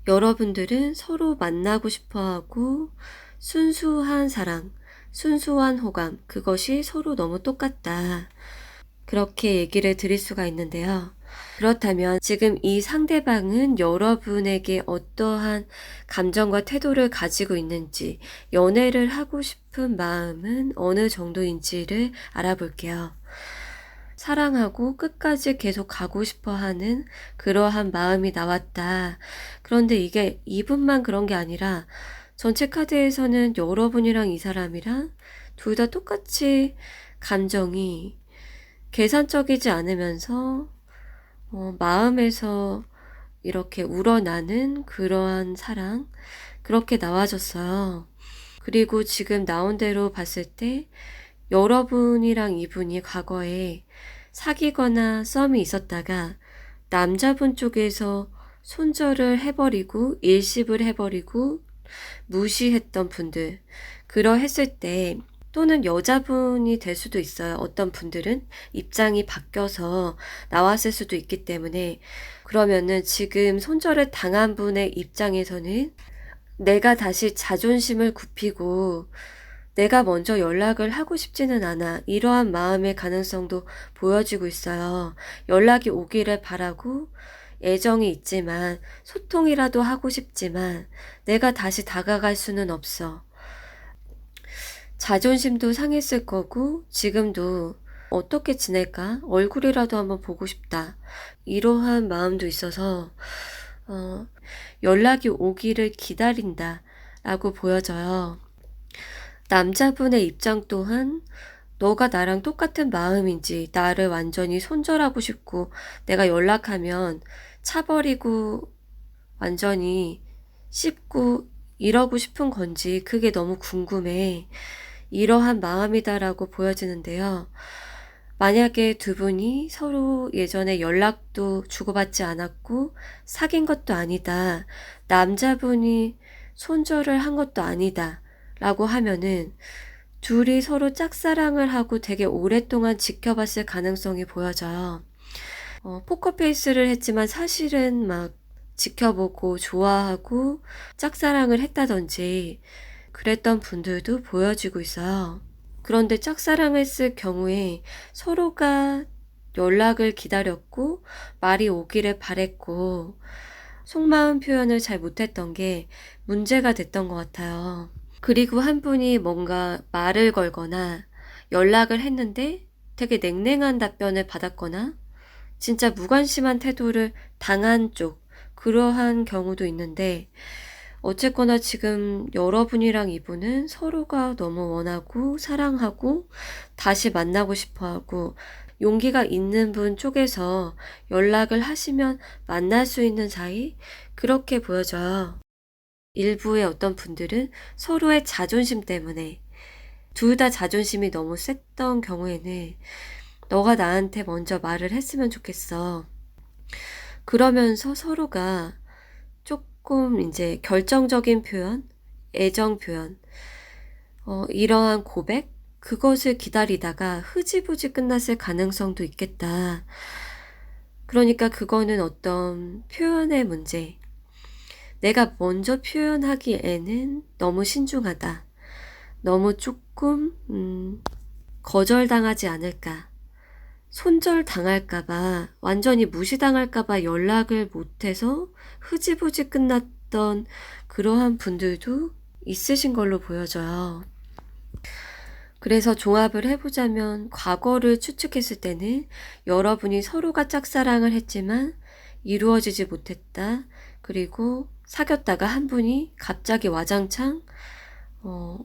여러분들은 서로 만나고 싶어하고 순수한 사랑, 순수한 호감, 그것이 서로 너무 똑같다, 그렇게 얘기를 드릴 수가 있는데요. 그렇다면 지금 이 상대방은 여러분에게 어떠한 감정과 태도를 가지고 있는지, 연애를 하고 싶은 마음은 어느 정도인지를 알아볼게요. 사랑하고 끝까지 계속 가고 싶어 하는 그러한 마음이 나왔다. 그런데 이게 이분만 그런 게 아니라 전체 카드에서는 여러분이랑 이 사람이랑 둘 다 똑같이 감정이 계산적이지 않으면서 마음에서 이렇게 우러나는 그러한 사랑, 그렇게 나와줬어요. 그리고 지금 나온 대로 봤을 때 여러분이랑 이분이 과거에 사귀거나 썸이 있었다가 남자분 쪽에서 손절을 해버리고 일십을 해버리고 무시했던 분들, 그러했을 때, 또는 여자분이 될 수도 있어요. 어떤 분들은 입장이 바뀌어서 나왔을 수도 있기 때문에, 그러면은 지금 손절을 당한 분의 입장에서는 내가 다시 자존심을 굽히고 내가 먼저 연락을 하고 싶지는 않아, 이러한 마음의 가능성도 보여지고 있어요. 연락이 오기를 바라고 애정이 있지만 소통이라도 하고 싶지만 내가 다시 다가갈 수는 없어. 자존심도 상했을 거고 지금도 어떻게 지낼까? 얼굴이라도 한번 보고 싶다. 이러한 마음도 있어서 어, 연락이 오기를 기다린다 라고 보여져요. 남자분의 입장 또한 너가 나랑 똑같은 마음인지 나를 완전히 손절하고 싶고 내가 연락하면 차버리고 완전히 씹고 이러고 싶은 건지 그게 너무 궁금해. 이러한 마음이다라고 보여지는데요. 만약에 두 분이 서로 예전에 연락도 주고받지 않았고 사귄 것도 아니다. 남자분이 손절을 한 것도 아니다. 라고 하면은 둘이 서로 짝사랑을 하고 되게 오랫동안 지켜봤을 가능성이 보여져요. 포커페이스를 했지만 사실은 막 지켜보고 좋아하고 짝사랑을 했다든지 그랬던 분들도 보여지고 있어요. 그런데 짝사랑을 했을 경우에 서로가 연락을 기다렸고 말이 오기를 바랬고 속마음 표현을 잘 못했던 게 문제가 됐던 것 같아요. 그리고 한 분이 뭔가 말을 걸거나 연락을 했는데 되게 냉랭한 답변을 받았거나 진짜 무관심한 태도를 당한 쪽, 그러한 경우도 있는데 어쨌거나 지금 여러분이랑 이분은 서로가 너무 원하고 사랑하고 다시 만나고 싶어하고 용기가 있는 분 쪽에서 연락을 하시면 만날 수 있는 사이 그렇게 보여져요. 일부의 어떤 분들은 서로의 자존심 때문에 둘 다 자존심이 너무 셌던 경우에는 너가 나한테 먼저 말을 했으면 좋겠어. 그러면서 서로가 조금 이제 결정적인 표현, 애정 표현, 이러한 고백, 그것을 기다리다가 흐지부지 끝났을 가능성도 있겠다. 그러니까 그거는 어떤 표현의 문제. 내가 먼저 표현하기에는 너무 신중하다. 너무 조금 거절당하지 않을까. 손절당할까봐, 완전히 무시당할까봐 연락을 못해서 흐지부지 끝났던 그러한 분들도 있으신 걸로 보여져요. 그래서 종합을 해보자면 과거를 추측했을 때는 여러분이 서로가 짝사랑을 했지만 이루어지지 못했다. 그리고 사귀었다가 한 분이 갑자기 와장창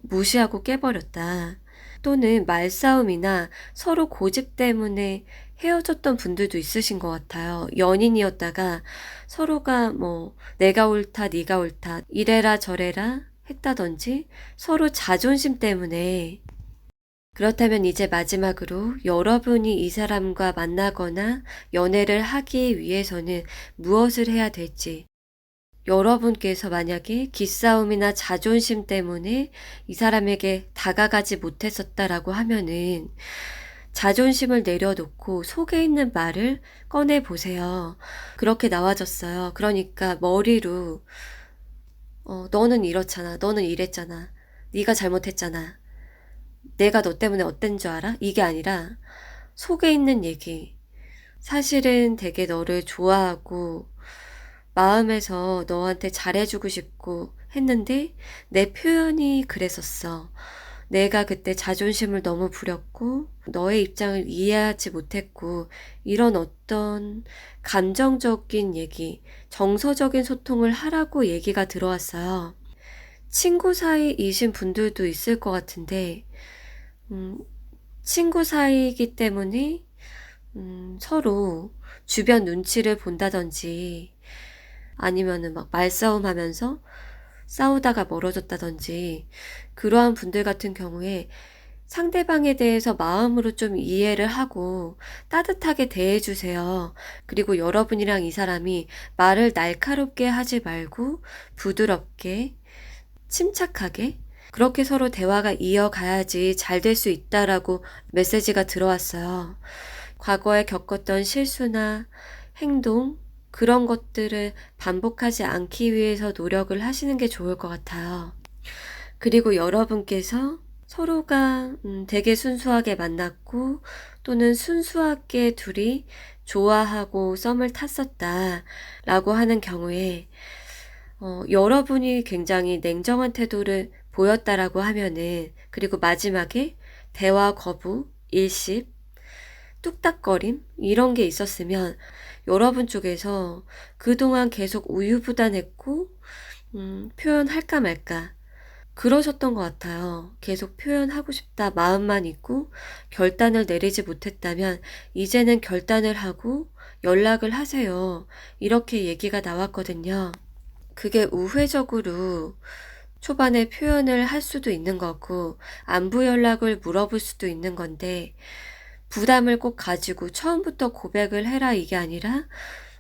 무시하고 깨버렸다. 또는 말싸움이나 서로 고집 때문에 헤어졌던 분들도 있으신 것 같아요. 연인이었다가 서로가 뭐 내가 옳다 네가 옳다 이래라 저래라 했다든지 서로 자존심 때문에. 그렇다면 이제 마지막으로 여러분이 이 사람과 만나거나 연애를 하기 위해서는 무엇을 해야 될지, 여러분께서 만약에 기싸움이나 자존심 때문에 이 사람에게 다가가지 못했었다라고 하면은 자존심을 내려놓고 속에 있는 말을 꺼내보세요. 그렇게 나와졌어요. 그러니까 머리로 너는 이렇잖아. 너는 이랬잖아. 네가 잘못했잖아. 내가 너 때문에 어땠는 줄 알아? 이게 아니라 속에 있는 얘기. 사실은 되게 너를 좋아하고 마음에서 너한테 잘해주고 싶고 했는데 내 표현이 그랬었어. 내가 그때 자존심을 너무 부렸고 너의 입장을 이해하지 못했고 이런 어떤 감정적인 얘기, 정서적인 소통을 하라고 얘기가 들어왔어요. 친구 사이이신 분들도 있을 것 같은데 친구 사이이기 때문에 서로 주변 눈치를 본다든지 아니면은 막 말싸움 하면서 싸우다가 멀어졌다든지 그러한 분들 같은 경우에 상대방에 대해서 마음으로 좀 이해를 하고 따뜻하게 대해주세요. 그리고 여러분이랑 이 사람이 말을 날카롭게 하지 말고 부드럽게 침착하게 그렇게 서로 대화가 이어가야지 잘 될 수 있다라고 메시지가 들어왔어요. 과거에 겪었던 실수나 행동, 그런 것들을 반복하지 않기 위해서 노력을 하시는 게 좋을 것 같아요. 그리고 여러분께서 서로가 되게 순수하게 만났고 또는 순수하게 둘이 좋아하고 썸을 탔었다라고 하는 경우에 여러분이 굉장히 냉정한 태도를 보였다라고 하면은, 그리고 마지막에 대화 거부, 일십, 뚝딱거림 이런 게 있었으면 여러분 쪽에서 그동안 계속 우유부단했고 표현할까 말까 그러셨던 것 같아요. 계속 표현하고 싶다 마음만 있고 결단을 내리지 못했다면 이제는 결단을 하고 연락을 하세요. 이렇게 얘기가 나왔거든요. 그게 우회적으로 초반에 표현을 할 수도 있는 거고 안부 연락을 물어볼 수도 있는 건데 부담을 꼭 가지고 처음부터 고백을 해라 이게 아니라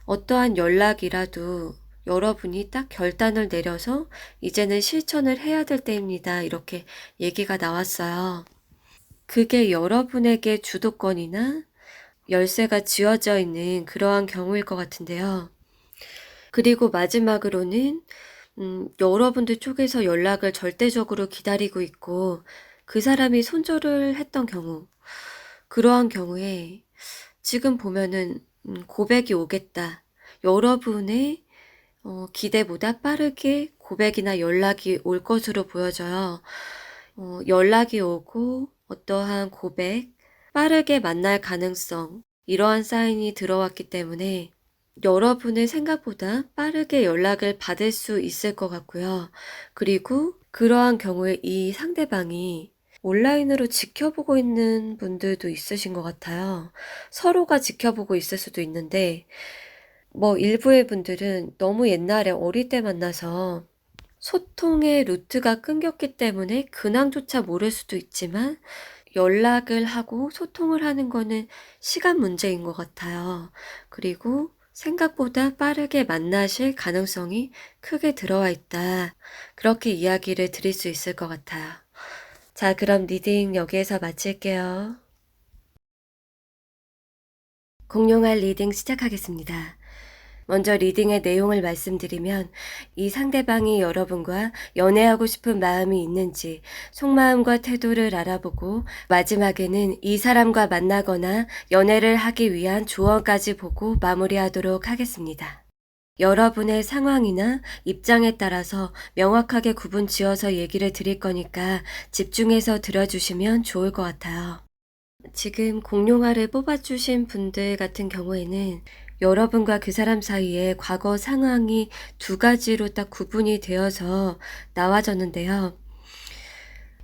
어떠한 연락이라도 여러분이 딱 결단을 내려서 이제는 실천을 해야 될 때입니다. 이렇게 얘기가 나왔어요. 그게 여러분에게 주도권이나 열쇠가 쥐어져 있는 그러한 경우일 것 같은데요. 그리고 마지막으로는 여러분들 쪽에서 연락을 절대적으로 기다리고 있고 그 사람이 손절을 했던 경우 그러한 경우에 지금 보면은 고백이 오겠다. 여러분의 기대보다 빠르게 고백이나 연락이 올 것으로 보여져요. 연락이 오고 어떠한 고백, 빠르게 만날 가능성 이러한 사인이 들어왔기 때문에 여러분의 생각보다 빠르게 연락을 받을 수 있을 것 같고요. 그리고 그러한 경우에 이 상대방이 온라인으로 지켜보고 있는 분들도 있으신 것 같아요. 서로가 지켜보고 있을 수도 있는데 일부의 분들은 너무 옛날에 어릴 때 만나서 소통의 루트가 끊겼기 때문에 근황조차 모를 수도 있지만 연락을 하고 소통을 하는 거는 시간 문제인 것 같아요. 그리고 생각보다 빠르게 만나실 가능성이 크게 들어와 있다. 그렇게 이야기를 드릴 수 있을 것 같아요. 자, 그럼 리딩 여기에서 마칠게요. 공룡알 리딩 시작하겠습니다. 먼저 리딩의 내용을 말씀드리면 이 상대방이 여러분과 연애하고 싶은 마음이 있는지 속마음과 태도를 알아보고 마지막에는 이 사람과 만나거나 연애를 하기 위한 조언까지 보고 마무리하도록 하겠습니다. 여러분의 상황이나 입장에 따라서 명확하게 구분 지어서 얘기를 드릴 거니까 집중해서 들어주시면 좋을 것 같아요. 지금 공룡알을 뽑아주신 분들 같은 경우에는 여러분과 그 사람 사이에 과거 상황이 두 가지로 딱 구분이 되어서 나와졌는데요.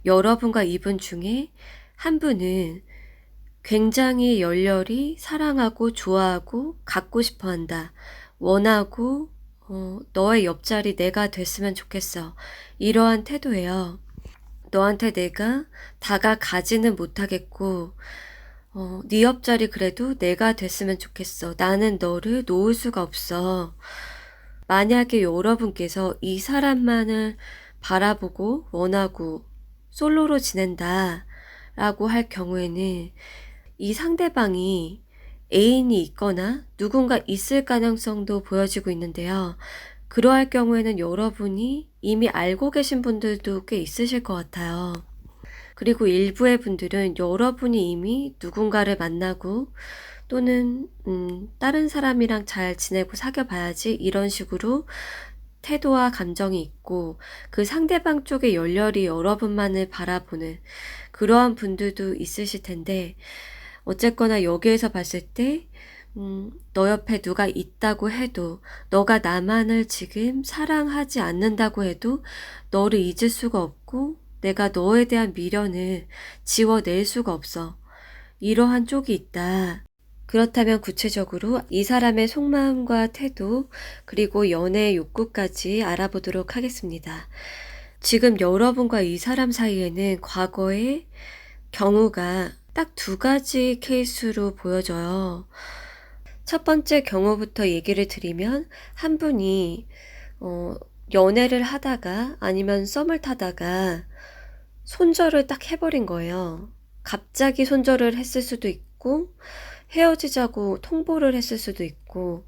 여러분과 이분 중에 한 분은 굉장히 열렬히 사랑하고 좋아하고 갖고 싶어 한다. 원하고 너의 옆자리 내가 됐으면 좋겠어. 이러한 태도예요. 너한테 내가 다가가지는 못하겠고 네 옆자리 그래도 내가 됐으면 좋겠어. 나는 너를 놓을 수가 없어. 만약에 여러분께서 이 사람만을 바라보고 원하고 솔로로 지낸다 라고 할 경우에는 이 상대방이 애인이 있거나 누군가 있을 가능성도 보여지고 있는데요. 그러할 경우에는 여러분이 이미 알고 계신 분들도 꽤 있으실 것 같아요. 그리고 일부의 분들은 여러분이 이미 누군가를 만나고 또는 다른 사람이랑 잘 지내고 사귀어 봐야지 이런 식으로 태도와 감정이 있고 그 상대방 쪽에 열렬히 여러분만을 바라보는 그러한 분들도 있으실 텐데 어쨌거나 여기에서 봤을 때 너 옆에 누가 있다고 해도 너가 나만을 지금 사랑하지 않는다고 해도 너를 잊을 수가 없고 내가 너에 대한 미련을 지워낼 수가 없어. 이러한 쪽이 있다. 그렇다면 구체적으로 이 사람의 속마음과 태도 그리고 연애의 욕구까지 알아보도록 하겠습니다. 지금 여러분과 이 사람 사이에는 과거의 경우가 딱 두 가지 케이스로 보여져요. 첫 번째 경우부터 얘기를 드리면 한 분이 연애를 하다가 아니면 썸을 타다가 손절을 딱 해버린 거예요. 갑자기 손절을 했을 수도 있고 헤어지자고 통보를 했을 수도 있고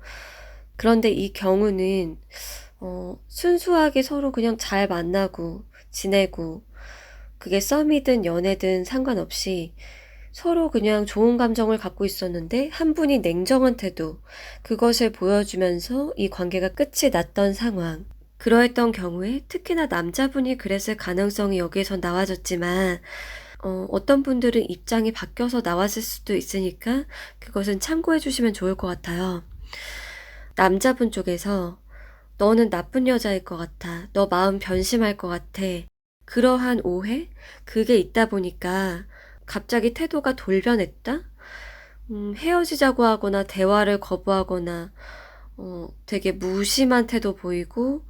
그런데 이 경우는 순수하게 서로 그냥 잘 만나고 지내고 그게 썸이든 연애든 상관없이 서로 그냥 좋은 감정을 갖고 있었는데 한 분이 냉정한 태도 그것을 보여주면서 이 관계가 끝이 났던 상황. 그러했던 경우에 특히나 남자분이 그랬을 가능성이 여기에선 나와졌지만 어떤 분들은 입장이 바뀌어서 나왔을 수도 있으니까 그것은 참고해 주시면 좋을 것 같아요. 남자분 쪽에서 너는 나쁜 여자일 것 같아. 너 마음 변심할 것 같아. 그러한 오해? 그게 있다 보니까 갑자기 태도가 돌변했다? 헤어지자고 하거나 대화를 거부하거나 되게 무심한 태도 보이고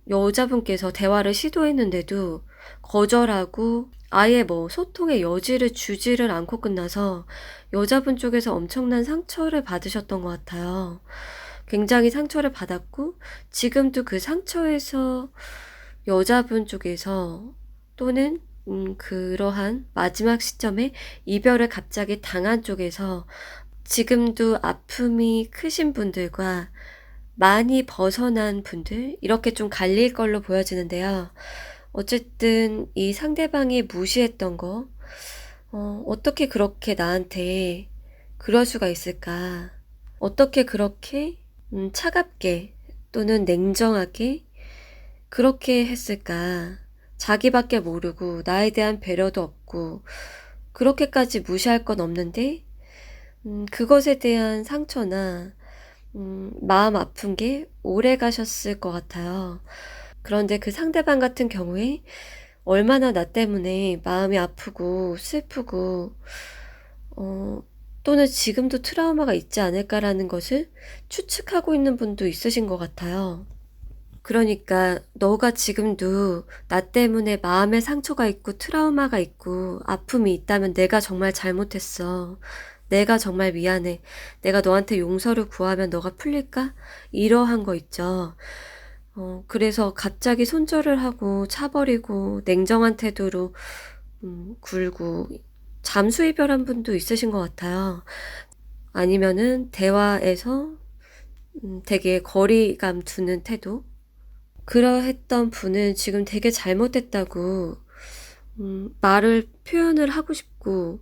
여자분께서 대화를 시도했는데도 거절하고 아예 뭐 소통의 여지를 주지를 않고 끝나서 여자분 쪽에서 엄청난 상처를 받으셨던 것 같아요. 굉장히 상처를 받았고 지금도 그 상처에서 여자분 쪽에서 또는 그러한 마지막 시점에 이별을 갑자기 당한 쪽에서 지금도 아픔이 크신 분들과 많이 벗어난 분들 이렇게 좀 갈릴 걸로 보여지는데요. 어쨌든 이 상대방이 무시했던 거 어떻게 그렇게 나한테 그럴 수가 있을까? 어떻게 그렇게 차갑게 또는 냉정하게 그렇게 했을까? 자기밖에 모르고 나에 대한 배려도 없고 그렇게까지 무시할 건 없는데 그것에 대한 상처나 마음 아픈 게 오래 가셨을 것 같아요. 그런데 그 상대방 같은 경우에 얼마나 나 때문에 마음이 아프고 슬프고 또는 지금도 트라우마가 있지 않을까라는 것을 추측하고 있는 분도 있으신 것 같아요. 그러니까 너가 지금도 나 때문에 마음에 상처가 있고 트라우마가 있고 아픔이 있다면 내가 정말 잘못했어. 내가 정말 미안해. 내가 너한테 용서를 구하면 너가 풀릴까? 이러한 거 있죠. 그래서 갑자기 손절을 하고 차버리고 냉정한 태도로 굴고 잠수 이별한 분도 있으신 것 같아요. 아니면은 대화에서 되게 거리감 두는 태도? 그러했던 분은 지금 되게 잘못했다고 말을 표현을 하고 싶고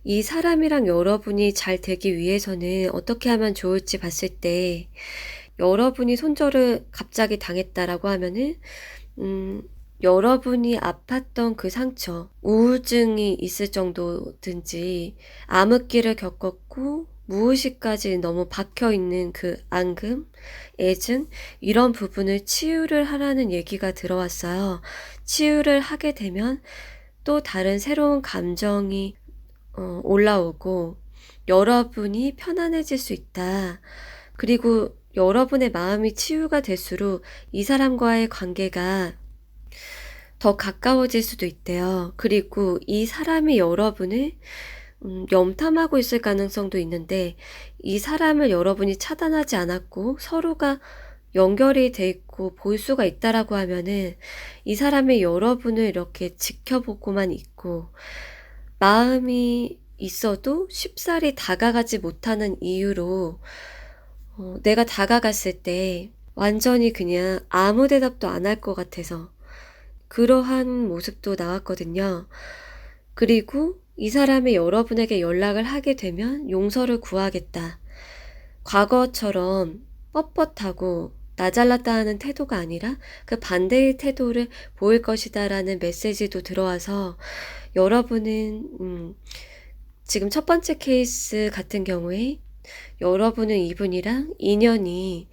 이 사람이랑 여러분이 잘 되기 위해서는 어떻게 하면 좋을지 봤을 때 여러분이 손절을 갑자기 당했다라고 하면은 여러분이 아팠던 그 상처, 우울증이 있을 정도든지 암흑기를 겪었고 무의식까지 너무 박혀있는 그 앙금, 애증 이런 부분을 치유를 하라는 얘기가 들어왔어요. 치유를 하게 되면 또 다른 새로운 감정이 올라오고 여러분이 편안해질 수 있다. 그리고 여러분의 마음이 치유가 될수록 이 사람과의 관계가 더 가까워질 수도 있대요. 그리고 이 사람이 여러분을 염탐하고 있을 가능성도 있는데 이 사람을 여러분이 차단하지 않았고 서로가 연결이 돼 있고 볼 수가 있다라고 하면은 이 사람이 여러분을 이렇게 지켜보고만 있고 마음이 있어도 쉽사리 다가가지 못하는 이유로 내가 다가갔을 때 완전히 그냥 아무 대답도 안 할 것 같아서 그러한 모습도 나왔거든요. 그리고 이 사람이 여러분에게 연락을 하게 되면 용서를 구하겠다. 과거처럼 뻣뻣하고 나 잘났다 하는 태도가 아니라 그 반대의 태도를 보일 것이다 라는 메시지도 들어와서 여러분은 지금 첫 번째 케이스 같은 경우에 여러분은 이분이랑 인연이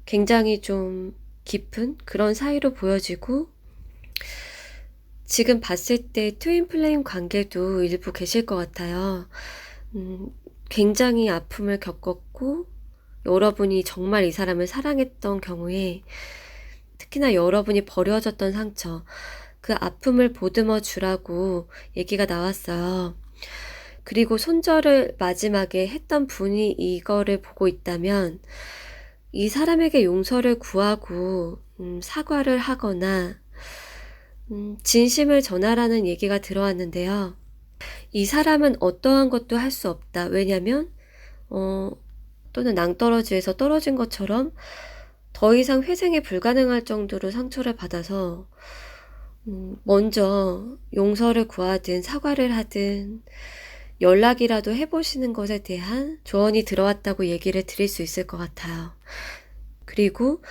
굉장히 좀 깊은 그런 사이로 보여지고 지금 봤을 때 트윈 플레임 관계도 일부 계실 것 같아요. 굉장히 아픔을 겪었고 여러분이 정말 이 사람을 사랑했던 경우에 특히나 여러분이 버려졌던 상처 그 아픔을 보듬어 주라고 얘기가 나왔어요. 그리고 손절을 마지막에 했던 분이 이거를 보고 있다면 이 사람에게 용서를 구하고 사과를 하거나 진심을 전하라는 얘기가 들어왔는데요. 이 사람은 어떠한 것도 할 수 없다. 왜냐면 또는 낭떠러지에서 떨어진 것처럼 더 이상 회생이 불가능할 정도로 상처를 받아서 먼저 용서를 구하든 사과를 하든 연락이라도 해보시는 것에 대한 조언이 들어왔다고 얘기를 드릴 수 있을 것 같아요. 그리고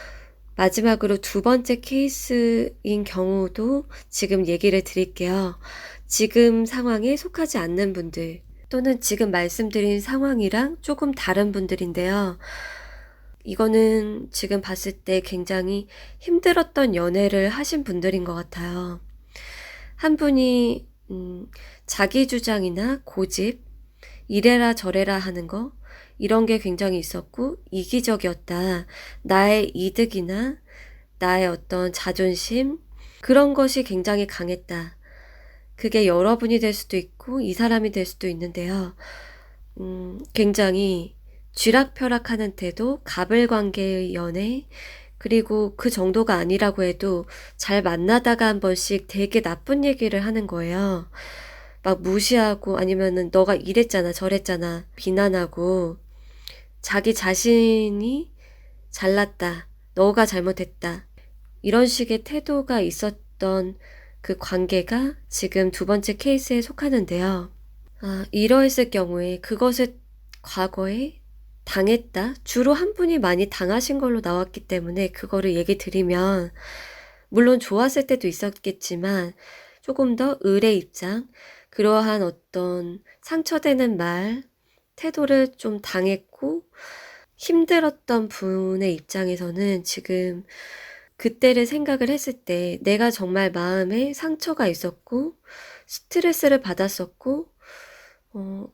마지막으로 두 번째 케이스인 경우도 지금 얘기를 드릴게요. 지금 상황에 속하지 않는 분들, 또는 지금 말씀드린 상황이랑 조금 다른 분들인데요. 이거는 지금 봤을 때 굉장히 힘들었던 연애를 하신 분들인 것 같아요. 한 분이 자기 주장이나 고집, 이래라 저래라 하는 거, 이런 게 굉장히 있었고 이기적이었다. 나의 이득이나 나의 어떤 자존심, 그런 것이 굉장히 강했다. 그게 여러분이 될 수도 있고 이 사람이 될 수도 있는데요. 굉장히 쥐락펴락하는 태도, 가불관계의 연애, 그리고 그 정도가 아니라고 해도 잘 만나다가 한 번씩 되게 나쁜 얘기를 하는 거예요. 막 무시하고 아니면은 너가 이랬잖아 저랬잖아 비난하고 자기 자신이 잘났다, 너가 잘못했다, 이런 식의 태도가 있었던 그 관계가 지금 두 번째 케이스에 속하는데요. 이러했을 경우에 그것을 과거에 당했다. 주로 한 분이 많이 당하신 걸로 나왔기 때문에 그거를 얘기 드리면, 물론 좋았을 때도 있었겠지만 조금 더 을의 입장, 그러한 어떤 상처되는 말, 태도를 좀 당했고 힘들었던 분의 입장에서는 지금 그때를 생각을 했을 때 내가 정말 마음에 상처가 있었고 스트레스를 받았었고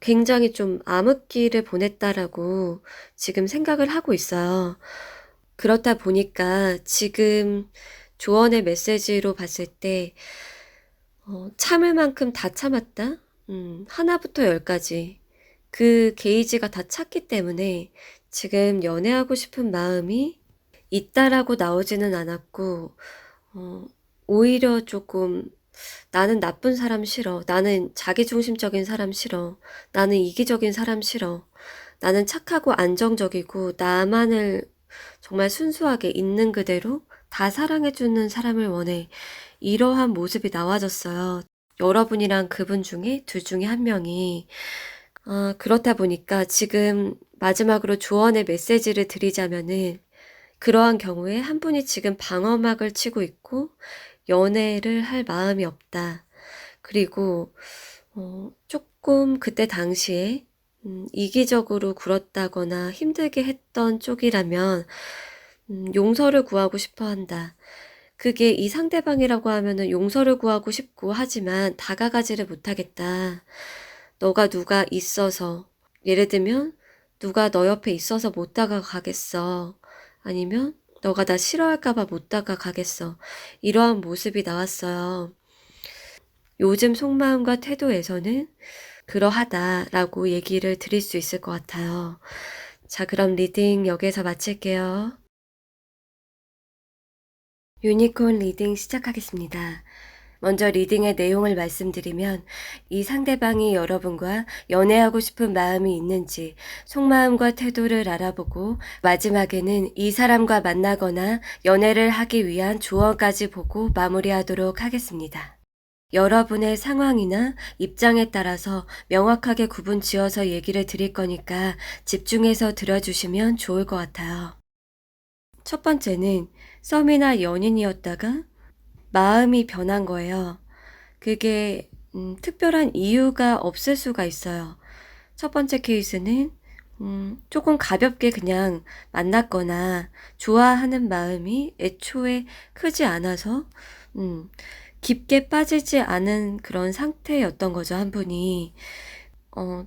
굉장히 좀 암흑기를 보냈다라고 지금 생각을 하고 있어요. 그렇다 보니까 지금 조언의 메시지로 봤을 때 참을 만큼 다 참았다. 하나부터 열까지 그 게이지가 다 찼기 때문에 지금 연애하고 싶은 마음이 있다라고 나오지는 않았고 오히려 조금 나는 나쁜 사람 싫어. 나는 자기중심적인 사람 싫어. 나는 이기적인 사람 싫어. 나는 착하고 안정적이고 나만을 정말 순수하게 있는 그대로 다 사랑해주는 사람을 원해. 이러한 모습이 나와졌어요. 여러분이랑 그분 중에 둘 중에 한 명이. 그렇다 보니까 지금 마지막으로 조언의 메시지를 드리자면은, 그러한 경우에 한 분이 지금 방어막을 치고 있고 연애를 할 마음이 없다. 그리고 조금 그때 당시에 이기적으로 굴었다거나 힘들게 했던 쪽이라면 용서를 구하고 싶어 한다. 그게 이 상대방이라고 하면은 용서를 구하고 싶고 하지만 다가가지를 못하겠다. 너가 누가 있어서, 예를 들면 누가 너 옆에 있어서 못 다가가겠어. 아니면 너가 나 싫어할까봐 못 다가가겠어. 이러한 모습이 나왔어요. 요즘 속마음과 태도에서는 그러하다라고 얘기를 드릴 수 있을 것 같아요. 자, 그럼 리딩 여기서 마칠게요. 유니콘 리딩 시작하겠습니다. 먼저 리딩의 내용을 말씀드리면, 이 상대방이 여러분과 연애하고 싶은 마음이 있는지 속마음과 태도를 알아보고 마지막에는 이 사람과 만나거나 연애를 하기 위한 조언까지 보고 마무리하도록 하겠습니다. 여러분의 상황이나 입장에 따라서 명확하게 구분 지어서 얘기를 드릴 거니까 집중해서 들어주시면 좋을 것 같아요. 첫 번째는 썸이나 연인이었다가 마음이 변한 거예요. 그게 특별한 이유가 없을 수가 있어요. 첫 번째 케이스는 조금 가볍게 그냥 만났거나 좋아하는 마음이 애초에 크지 않아서 깊게 빠지지 않은 그런 상태였던 거죠, 한 분이.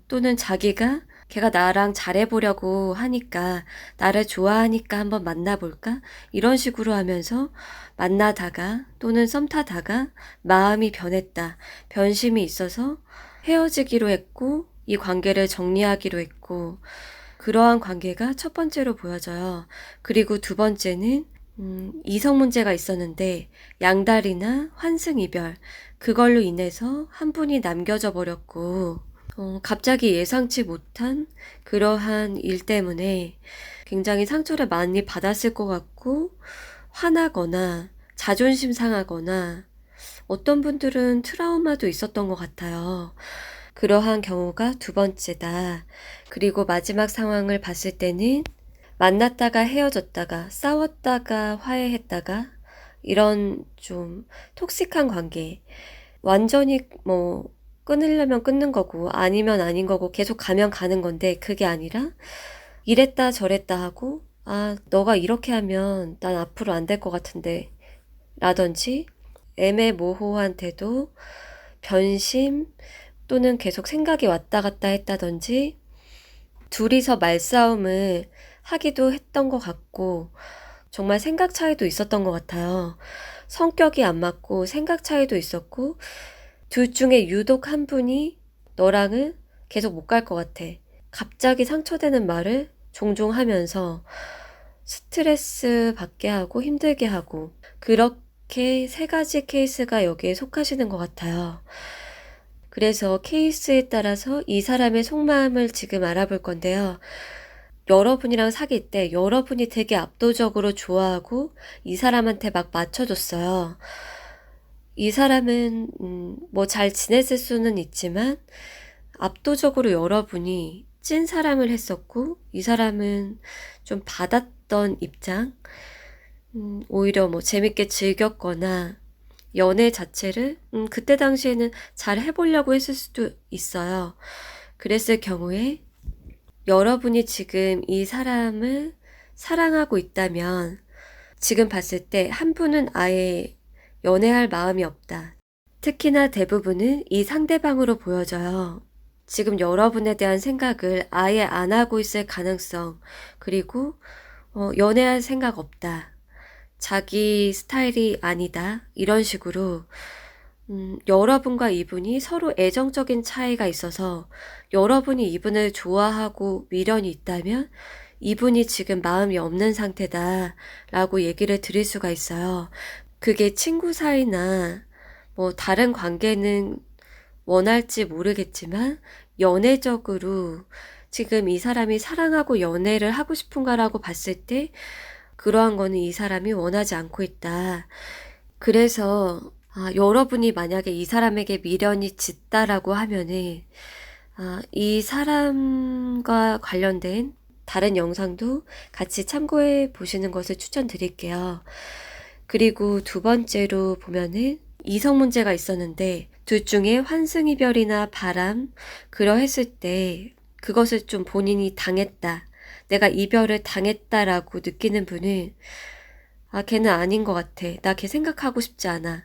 또는 자기가 걔가 나랑 잘해보려고 하니까, 나를 좋아하니까 한번 만나볼까? 이런 식으로 하면서 만나다가 또는 썸 타다가 마음이 변했다. 변심이 있어서 헤어지기로 했고, 이 관계를 정리하기로 했고, 그러한 관계가 첫 번째로 보여져요. 그리고 두 번째는 이성 문제가 있었는데 양다리나 환승 이별, 그걸로 인해서 한 분이 남겨져 버렸고 갑자기 예상치 못한 그러한 일 때문에 굉장히 상처를 많이 받았을 것 같고, 화나거나 자존심 상하거나 어떤 분들은 트라우마도 있었던 것 같아요. 그러한 경우가 두 번째다. 그리고 마지막 상황을 봤을 때는 만났다가 헤어졌다가 싸웠다가 화해했다가 이런 좀 톡식한 관계. 완전히 뭐 끊으려면 끊는 거고 아니면 아닌 거고 계속 가면 가는 건데 그게 아니라 이랬다 저랬다 하고 너가 이렇게 하면 난 앞으로 안 될 것 같은데 라든지 애매모호한 태도, 변심 또는 계속 생각이 왔다 갔다 했다든지 둘이서 말싸움을 하기도 했던 것 같고 정말 생각 차이도 있었던 것 같아요. 성격이 안 맞고 생각 차이도 있었고 둘 중에 유독 한 분이 너랑은 계속 못 갈 것 같아. 갑자기 상처되는 말을 종종 하면서 스트레스 받게 하고 힘들게 하고 그렇게 세 가지 케이스가 여기에 속하시는 것 같아요. 그래서 케이스에 따라서 이 사람의 속마음을 지금 알아볼 건데요. 여러분이랑 사귈 때 여러분이 되게 압도적으로 좋아하고 이 사람한테 막 맞춰줬어요. 이 사람은 뭐 잘 지냈을 수는 있지만 압도적으로 여러분이 찐 사랑을 했었고 이 사람은 좀 받았던 입장, 오히려 뭐 재밌게 즐겼거나 연애 자체를 그때 당시에는 잘 해보려고 했을 수도 있어요. 그랬을 경우에 여러분이 지금 이 사람을 사랑하고 있다면 지금 봤을 때 한 분은 아예 연애할 마음이 없다. 특히나 대부분은 이 상대방으로 보여져요. 지금 여러분에 대한 생각을 아예 안 하고 있을 가능성, 그리고 연애할 생각 없다. 자기 스타일이 아니다. 이런 식으로 여러분과 이분이 서로 애정적인 차이가 있어서 여러분이 이분을 좋아하고 미련이 있다면 이분이 지금 마음이 없는 상태다 라고 얘기를 드릴 수가 있어요. 그게 친구 사이나 뭐 다른 관계는 원할지 모르겠지만 연애적으로 지금 이 사람이 사랑하고 연애를 하고 싶은가라고 봤을 때 그러한 거는 이 사람이 원하지 않고 있다. 그래서 여러분이 만약에 이 사람에게 미련이 짙다라고 하면은 이 사람과 관련된 다른 영상도 같이 참고해 보시는 것을 추천드릴게요. 그리고 두 번째로 보면은 이성 문제가 있었는데 둘 중에 환승이별이나 바람 그러했을 때 그것을 좀 본인이 당했다. 내가 이별을 당했다라고 느끼는 분은 걔는 아닌 것 같아. 나 걔 생각하고 싶지 않아.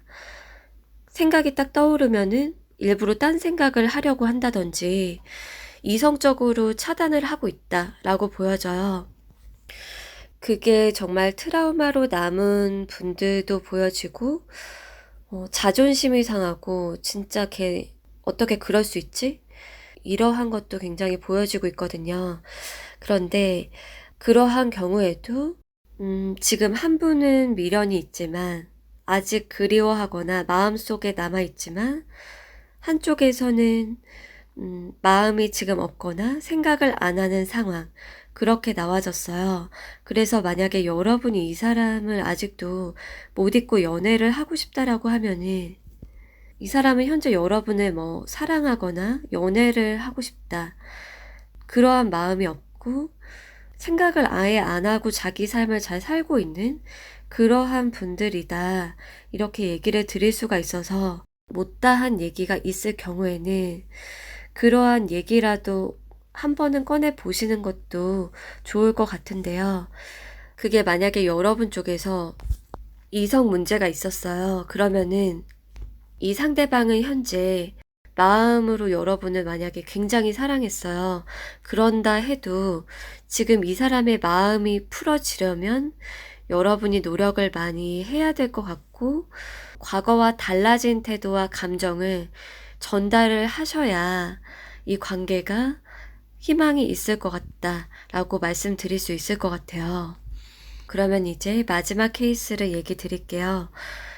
생각이 딱 떠오르면은 일부러 딴 생각을 하려고 한다든지 이성적으로 차단을 하고 있다라고 보여져요. 그게 정말 트라우마로 남은 분들도 보여지고 자존심이 상하고 진짜 걔 어떻게 그럴 수 있지? 이러한 것도 굉장히 보여지고 있거든요. 그런데 그러한 경우에도 지금 한 분은 미련이 있지만 아직 그리워하거나 마음속에 남아있지만 한쪽에서는 마음이 지금 없거나 생각을 안 하는 상황 그렇게 나와졌어요. 그래서 만약에 여러분이 이 사람을 아직도 못 잊고 연애를 하고 싶다라고 하면은 이 사람은 현재 여러분을 뭐 사랑하거나 연애를 하고 싶다. 그러한 마음이 없고 생각을 아예 안 하고 자기 삶을 잘 살고 있는 그러한 분들이다. 이렇게 얘기를 드릴 수가 있어서 못다한 얘기가 있을 경우에는 그러한 얘기라도 한 번은 꺼내 보시는 것도 좋을 것 같은데요. 그게 만약에 여러분 쪽에서 이성 문제가 있었어요. 그러면은 이 상대방은 현재 마음으로 여러분을 만약에 굉장히 사랑했어요. 그런다 해도 지금 이 사람의 마음이 풀어지려면 여러분이 노력을 많이 해야 될 것 같고 과거와 달라진 태도와 감정을 전달을 하셔야 이 관계가 희망이 있을 것 같다라고 말씀드릴 수 있을 것 같아요. 그러면 이제 마지막 케이스를 얘기 드릴게요.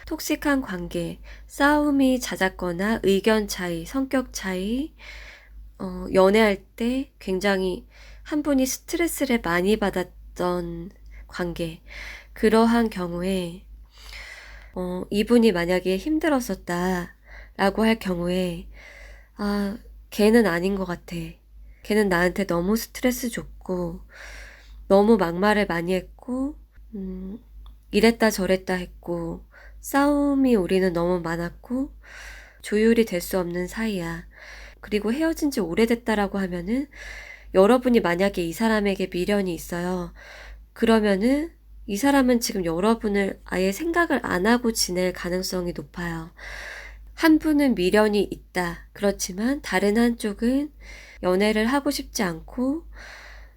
톡식한 관계, 싸움이 잦았거나 의견 차이, 성격 차이, 연애할 때 굉장히 한 분이 스트레스를 많이 받았던 관계, 그러한 경우에 이분이 만약에 힘들었었다 라고 할 경우에 걔는 아닌 것 같아. 걔는 나한테 너무 스트레스 줬고 너무 막말을 많이 했고, 이랬다 저랬다 했고, 싸움이 우리는 너무 많았고, 조율이 될 수 없는 사이야. 그리고 헤어진 지 오래됐다라고 하면은 여러분이 만약에 이 사람에게 미련이 있어요. 그러면은 이 사람은 지금 여러분을 아예 생각을 안 하고 지낼 가능성이 높아요. 한 분은 미련이 있다. 그렇지만 다른 한쪽은 연애를 하고 싶지 않고,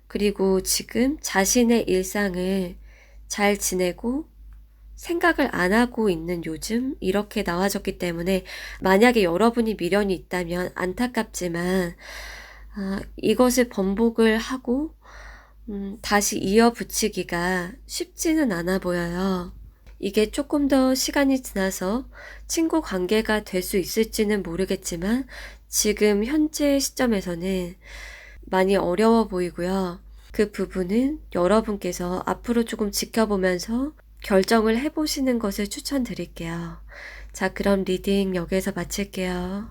그리고 지금 자신의 일상을 잘 지내고 생각을 안 하고 있는 요즘 이렇게 나와졌기 때문에, 만약에 여러분이 미련이 있다면 안타깝지만 이것을 번복을 하고 다시 이어붙이기가 쉽지는 않아 보여요. 이게 조금 더 시간이 지나서 친구 관계가 될 수 있을지는 모르겠지만 지금 현재 시점에서는 많이 어려워 보이고요. 그 부분은 여러분께서 앞으로 조금 지켜보면서 결정을 해보시는 것을 추천드릴게요. 자, 그럼 리딩 여기에서 마칠게요.